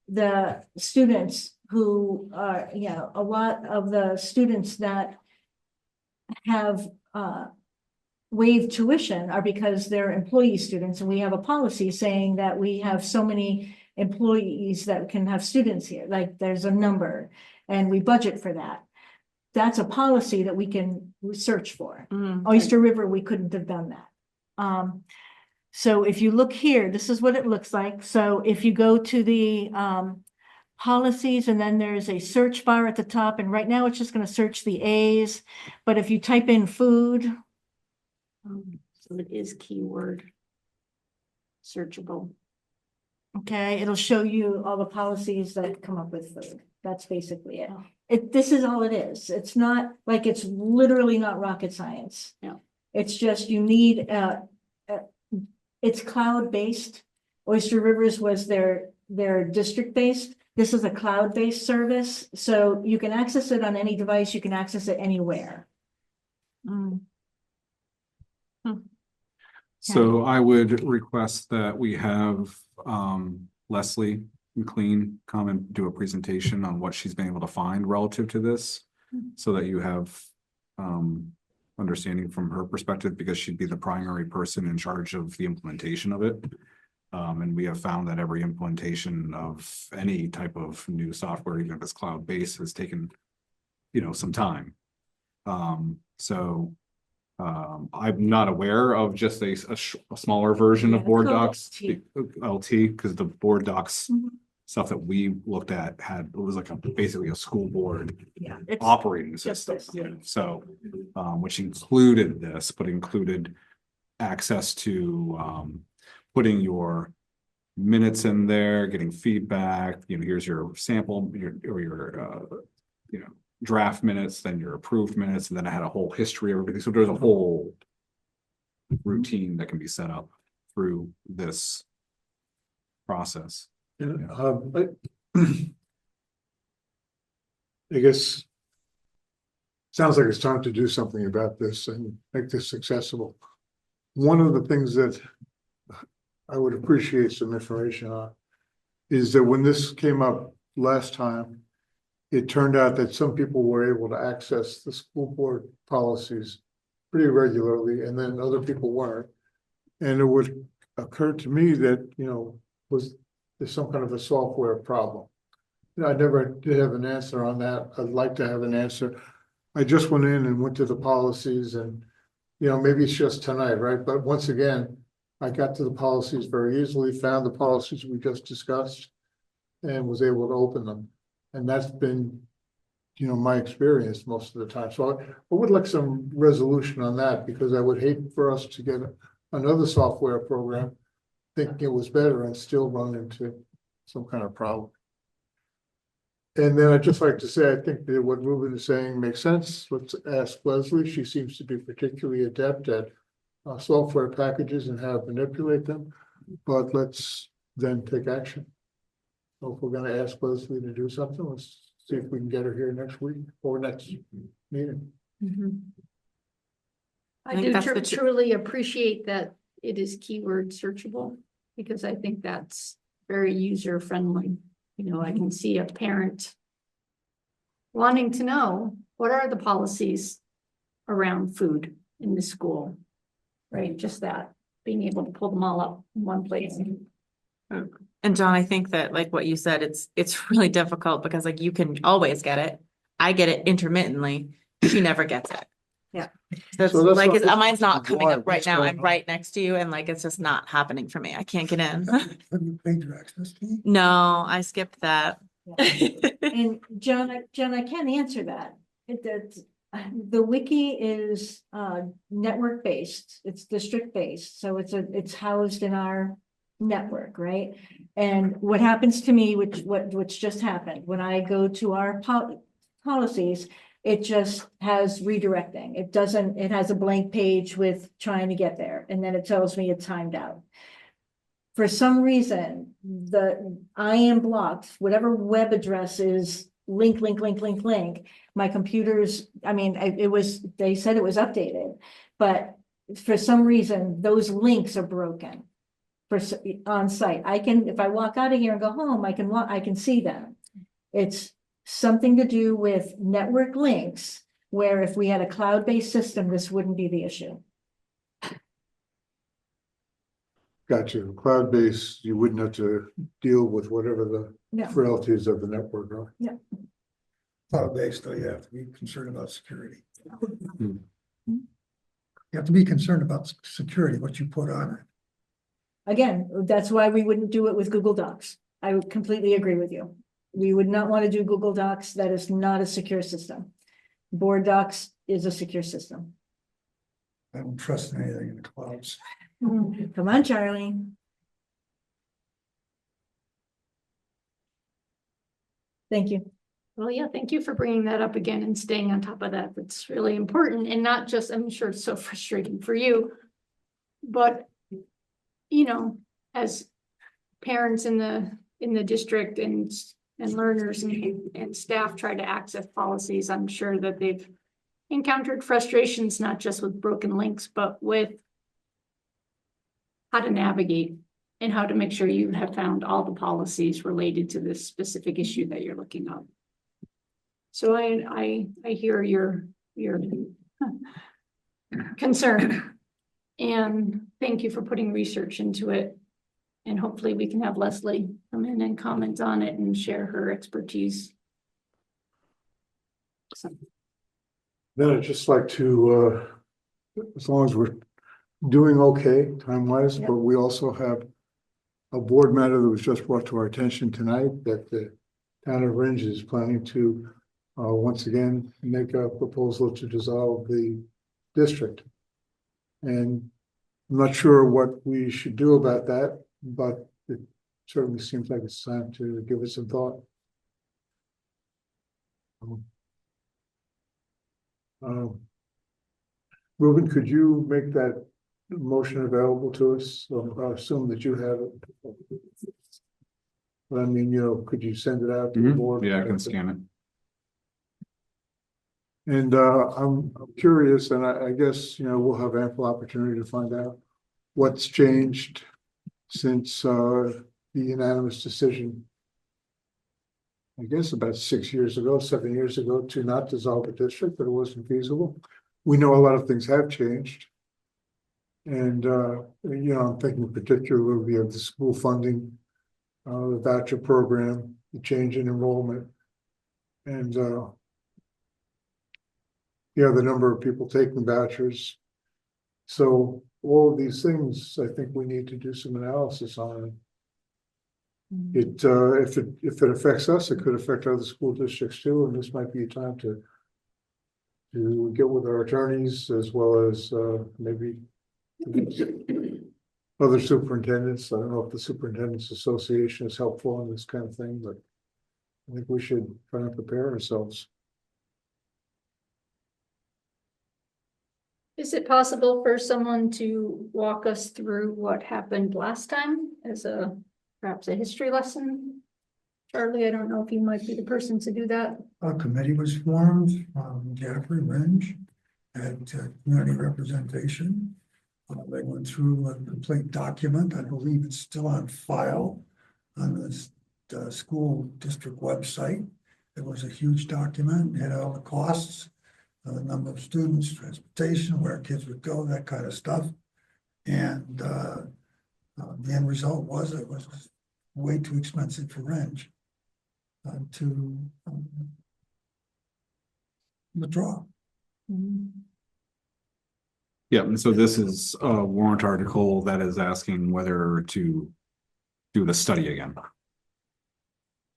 the students who are, a lot of the students that have waived tuition are because they're employee students, and we have a policy saying that we have so many employees that can have students here, like there's a number, and we budget for that. That's a policy that we can search for. Oyster River, we couldn't have done that. So if you look here, this is what it looks like. So if you go to the policies, and then there's a search bar at the top, and right now it's just going to search the A's, but if you type in food, so it is keyword searchable. okay, it'll show you all the policies that come up with food. That's basically it. This is all it is. It's not like, it's literally not rocket science. Yeah. It's just you need, it's cloud-based. Oyster Rivers was their district-based. This is a cloud-based service, so you can access it on any device, you can access it anywhere. Mm. So I would request that we have Leslie McLean come and do a presentation on what she's been able to find relative to this. So that you have understanding from her perspective, because she'd be the primary person in charge of the implementation of it. And we have found that every implementation of any type of new software, even if it's cloud-based, has taken, some time. I'm not aware of just a smaller version of Yeah, Board called Docs, LT. LT, because the Board Docs Mhm. stuff that we looked at it was like basically a school board Yeah. It's operating just system. this. So, which included this, but included access to putting your minutes in there, getting feedback, here's your sample, your draft minutes, then your approved minutes, and then I had a whole history of everything. So there's a whole routine that can be set up through this process. And, I guess sounds like it's time to do something about this and make this accessible. One of the things that I would appreciate some information on is that when this came up last time, it turned out that some people were able to access the school board policies pretty regularly, and then other people weren't. And it would occur to me that, was there's some kind of a software problem. I never did have an answer on that. I'd like to have an answer. I just went in and went to the policies and, maybe it's just tonight, right? But once again, I got to the policies very easily, found the policies we just discussed and was able to open them. And that's been, my experience most of the time. So I would like some resolution on that, because I would hate for us to get another software program thinking it was better and still run into some kind of problem. And then I'd just like to say, I think that what Ruben is saying makes sense. Let's ask Leslie. She seems to be particularly adept at software packages and how to manipulate them. But let's then take action. So if we're going to ask Leslie to do something, let's see if we can get her here next week or next meeting. I I think do that's the truly appreciate that it is keyword searchable, because I think that's very user friendly. I can see a parent wanting to know, what are the policies around food in the school? Right, just that, being able to pull them all up in one place. And John, I think that like what you said, it's really difficult because like you can always get it. I get it intermittently. She never gets it. Yeah. That's So that's like, what- mine's not coming why, up right what's now. going I'm on? right next to you and like, it's just not happening for me. I can't get in. Have you paid your access fee? No, I skipped that. And John, I can answer that. The wiki is network based, it's district based, so it's housed in our network, right? And what happens to me, which just happened, when I go to our policies, it just has redirecting. It has a blank page with trying to get there, and then it tells me it's timed out. For some reason, I am blocked, whatever web address is link. My computer's, they said it was updated, but for some reason, those links are broken on site. If I walk out of here and go home, I can see them. It's something to do with network links, where if we had a cloud-based system, this wouldn't be the issue. Got you. Cloud-based, you wouldn't have to deal with whatever the No. frailties of the network are. Cloud-based, though, you have to be concerned about security. Hmm. You have to be concerned about security, what you put on it. Again, that's why we wouldn't do it with Google Docs. I would completely agree with you. We would not want to do Google Docs. That is not a secure system. Board Docs is a secure system. I don't trust anything in the clouds. Come on, Charlie. Thank you. Well, yeah, thank you for bringing that up again and staying on top of that. That's really important and not just, I'm sure it's so frustrating for you. But, you know, as parents in the district and learners and staff try to access policies, I'm sure that they've encountered frustrations, not just with broken links, but with how to navigate and how to make sure you have found all the policies related to this specific issue that you're looking up. So I hear your concern, and thank you for putting research into it. And hopefully we can have Leslie come in and comment on it and share her expertise. So, Then I'd just like to, as long as we're doing okay time-wise, Yep. but we also have a board matter that was just brought to our attention tonight that the town of Ringe is planning to once again make a proposal to dissolve the district. And I'm not sure what we should do about that, but it certainly seems like it's time to give it some thought. Ruben, could you make that motion available to us? I assume that you have it. But I mean, could you send it out to the board? Yeah, I can scan it. And I'm curious, and I guess, we'll have ample opportunity to find out what's changed since the unanimous decision, I guess about 6 years ago, 7 years ago, to not dissolve the district, but it wasn't feasible. We know a lot of things have changed. And, I'm thinking particularly of the school funding, the voucher program, the change in enrollment, and the number of people taking vouchers. So all of these things, I think we need to do some analysis on. It, if it affects us, it could affect other school districts too, and this might be a time to get with our attorneys as well as maybe other superintendents. I don't know if the Superintendents Association is helpful in this kind of thing, but I think we should try and prepare ourselves. is it possible for someone to walk us through what happened last time as perhaps a history lesson? Charlie, I don't know if you might be the person to do that. A committee was formed, Jeffrey Ringe had community representation. They went through a complete document. I believe it's still on file on the school district website. It was a huge document, had all the costs, the number of students, transportation, where kids would go, that kind of stuff. And the end result was it was way too expensive for Ringe to withdraw. Yeah, and so this is a warrant article that is asking whether to do the study again.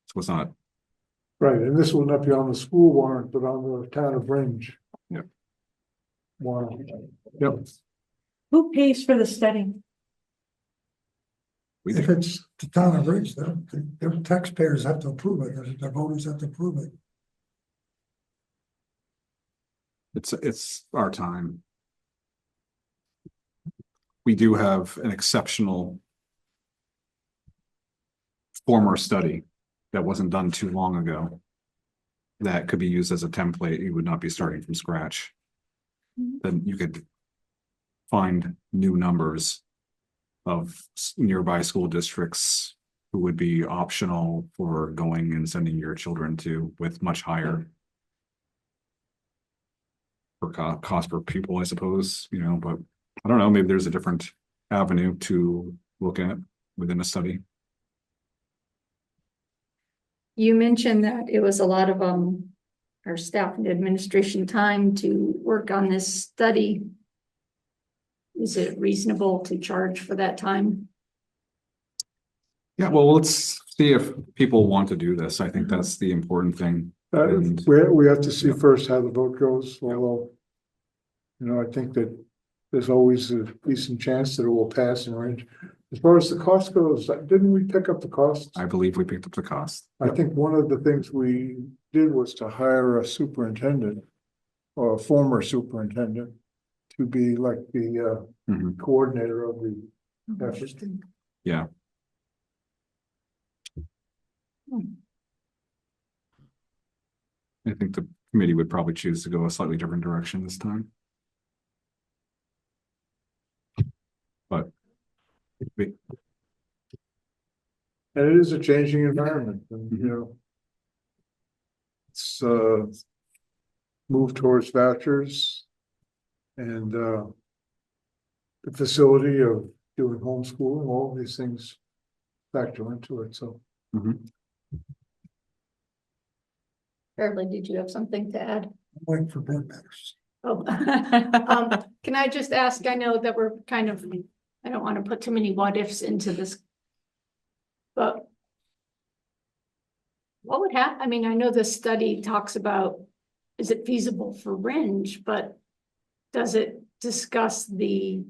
So it's not, Right, and this will not be on the school warrant, but on the town of Ringe. Yep. Warrant. yep. Who pays for the study? We If do. it's the town of Ridge, their taxpayers have to approve it, their voters have to approve it. It's our time. We do have an exceptional former study that wasn't done too long ago that could be used as a template. You would not be starting from scratch. Then you could find new numbers of nearby school districts who would be optional for going and sending your children to with much higher cost per pupil, I suppose, but I don't know, maybe there's a different avenue to look at within a study. You mentioned that it was a lot of our staff and administration time to work on this study. Is it reasonable to charge for that time? Yeah, well, let's see if people want to do this. I think that's the important thing. And- We have to see first how the vote goes, although, I think that there's always a decent chance that it will pass in Ringe. As far as the cost goes, didn't we pick up the costs? I believe we picked up the cost. I think one of the things we did was to hire a superintendent or a former superintendent to be like the Mhm. coordinator of the effort. Interesting. Yeah, I think the committee would probably choose to go a slightly different direction this time. But we- And it is a changing environment, and you know. It's move towards vouchers. And the facility of doing homeschooling, all these things factor into it, so. Mhm. Beverly, did you have something to add? Waiting for board members. Oh, can I just ask, I know that we're kind of, I don't want to put too many what ifs into this. But what would happen? I mean, I know this study talks about, is it feasible for Ringe, but does it discuss the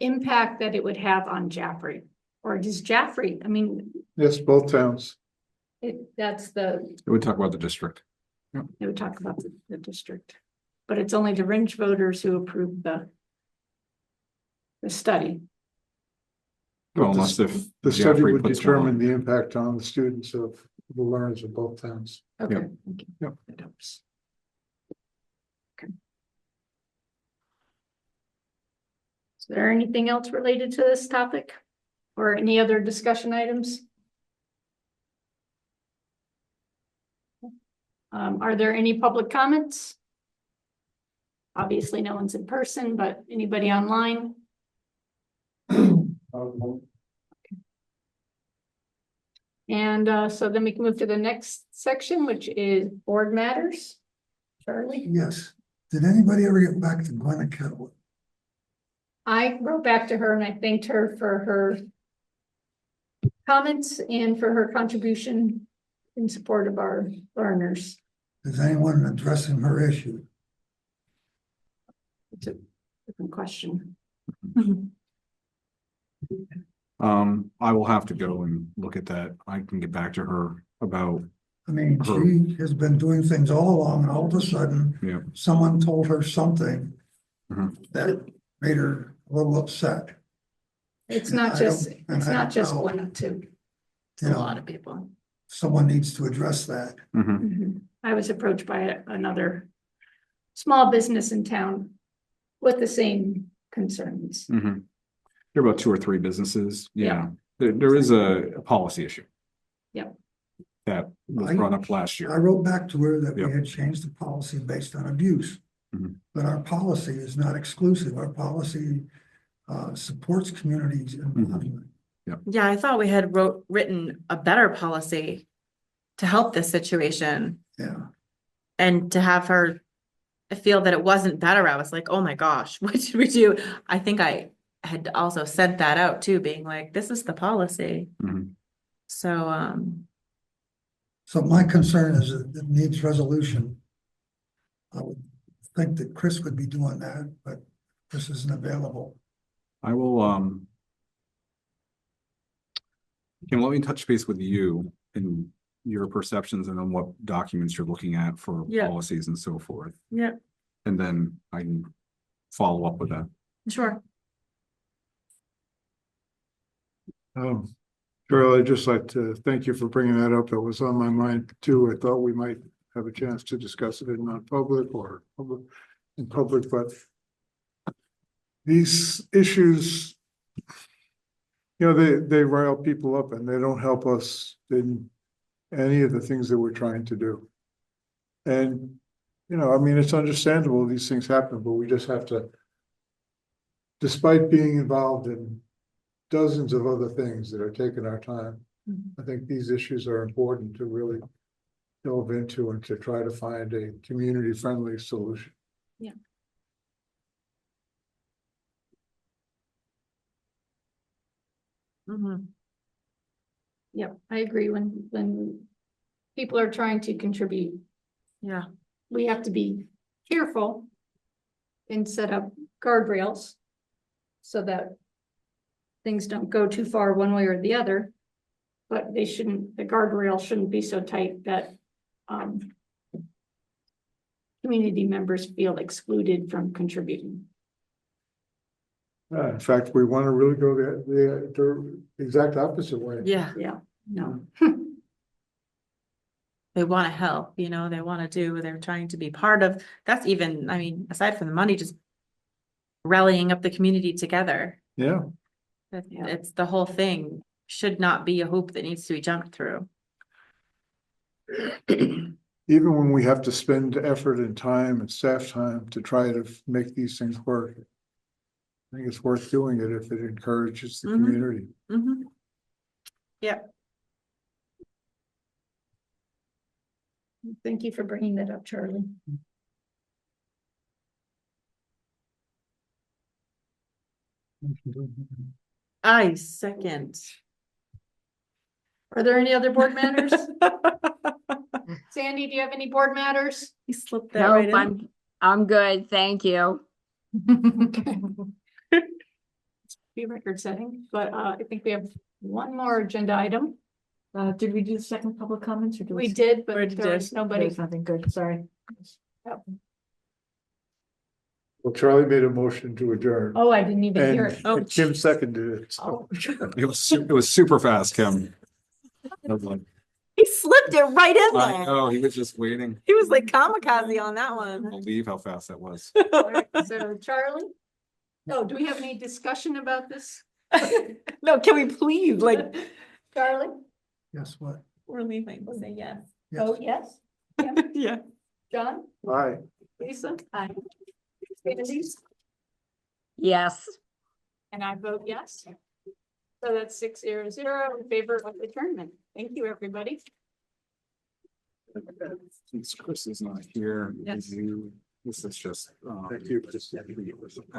impact that it would have on Jaffrey? Or does Jaffrey, I mean, Yes, both towns. that's the, it would talk about the district. they would talk about the district. But it's only the Ringe voters who approved the study. Well, unless if The study Jaffrey would puts one determine on. the impact on the students of the learners of both towns. Okay. Yep. Thank you. Yep. That helps. Okay. Is there anything else related to this topic? Or any other discussion items? Are there any public comments? Obviously, no one's in person, but anybody online? And so then we can move to the next section, which is board matters. Charlie? Yes. Did anybody ever get back to Glenna Kettle? I wrote back to her and I thanked her for her comments and for her contribution in support of our learners. Is anyone addressing her issue? It's a different question. I will have to go and look at that. I can get back to her about, I mean, she has been doing things all along, and all of a sudden, yeah. someone told her something Mhm. that made her a little upset. It's And not I just, don't- and it's I not don't just know. one, too. It's You a know. lot of people. Someone needs to address that. Mhm. I was approached by another small business in town with the same concerns. Mhm. There are about 2 or 3 businesses. Yeah. Yeah, there is a policy issue. Yep. That was I- brought up last I year. wrote back to her that we Yep. had changed the policy based on abuse. Mhm. But our policy is not exclusive. Our policy supports communities involvement. Yeah, I thought we had written a better policy to help this situation, Yeah, and to have her feel that it wasn't better. I was like, oh my gosh, what did we do? I think I had also sent that out too, being like, this is the policy. Mhm. So, so my concern is that it needs resolution. I would think that Chris would be doing that, but Chris isn't available. I will, Kim, let me touch base with you and your perceptions and on what documents you're looking at for Yeah. policies and so forth. yeah, And then I can follow up with that. sure. Charlie, I'd just like to thank you for bringing that up. It was on my mind too. I thought we might have a chance to discuss it in non-public or in public, but these issues, you know, they rile people up and they don't help us in any of the things that we're trying to do. And, you know, I mean, it's understandable these things happen, but we just have to, despite being involved in dozens of other things that are taking our time, I think these issues are important to really delve into and to try to find a community-friendly solution. Mhm. Yep, I agree. When people are trying to contribute, Yeah, we have to be careful and set up guardrails so that things don't go too far one way or the other. But they shouldn't, the guardrail shouldn't be so tight that, community members feel excluded from contributing. In fact, we want to really go the exact opposite way. Yeah, Yeah, no. they want to help, you know, they want to do, they're trying to be part of, that's even, I mean, aside from the money, just rallying up the community together. Yeah, Yeah. It's the whole thing, should not be a hoop that needs to be jumped through. even when we have to spend effort and time and staff time to try to make these things work. I think it's worth doing it if it encourages the Mhm. community. Mhm. Thank you for bringing that up, Charlie. I second. Are there any other board matters? Sandy, do you have any board matters? He slipped that right Nope, in. I'm good, thank you. Be record setting, but I think we have one more agenda item. Did we do the second public comments or did We did, but Already there did. was nobody. There's nothing good, sorry. Well, Charlie made a motion to adjourn. Oh, I didn't even hear it. And Kim seconded it. Oh. It was super fast, Kim. I was like, He slipped it right in I there. know, he was just waiting. He was like kamikaze on that I one. can't believe how fast that was. All right, so Charlie? No, do we have any discussion about this? No, can we please, like, Charlie? Guess what? we're leaving, say yes. Oh, yes. Yeah. John? Aye. Lisa? Aye. Sandy? Yes. And I vote yes. So that's 6-0 in favor of adjournment. Thank you, everybody. Since Chris is not here, Yes. this is just. Thank you.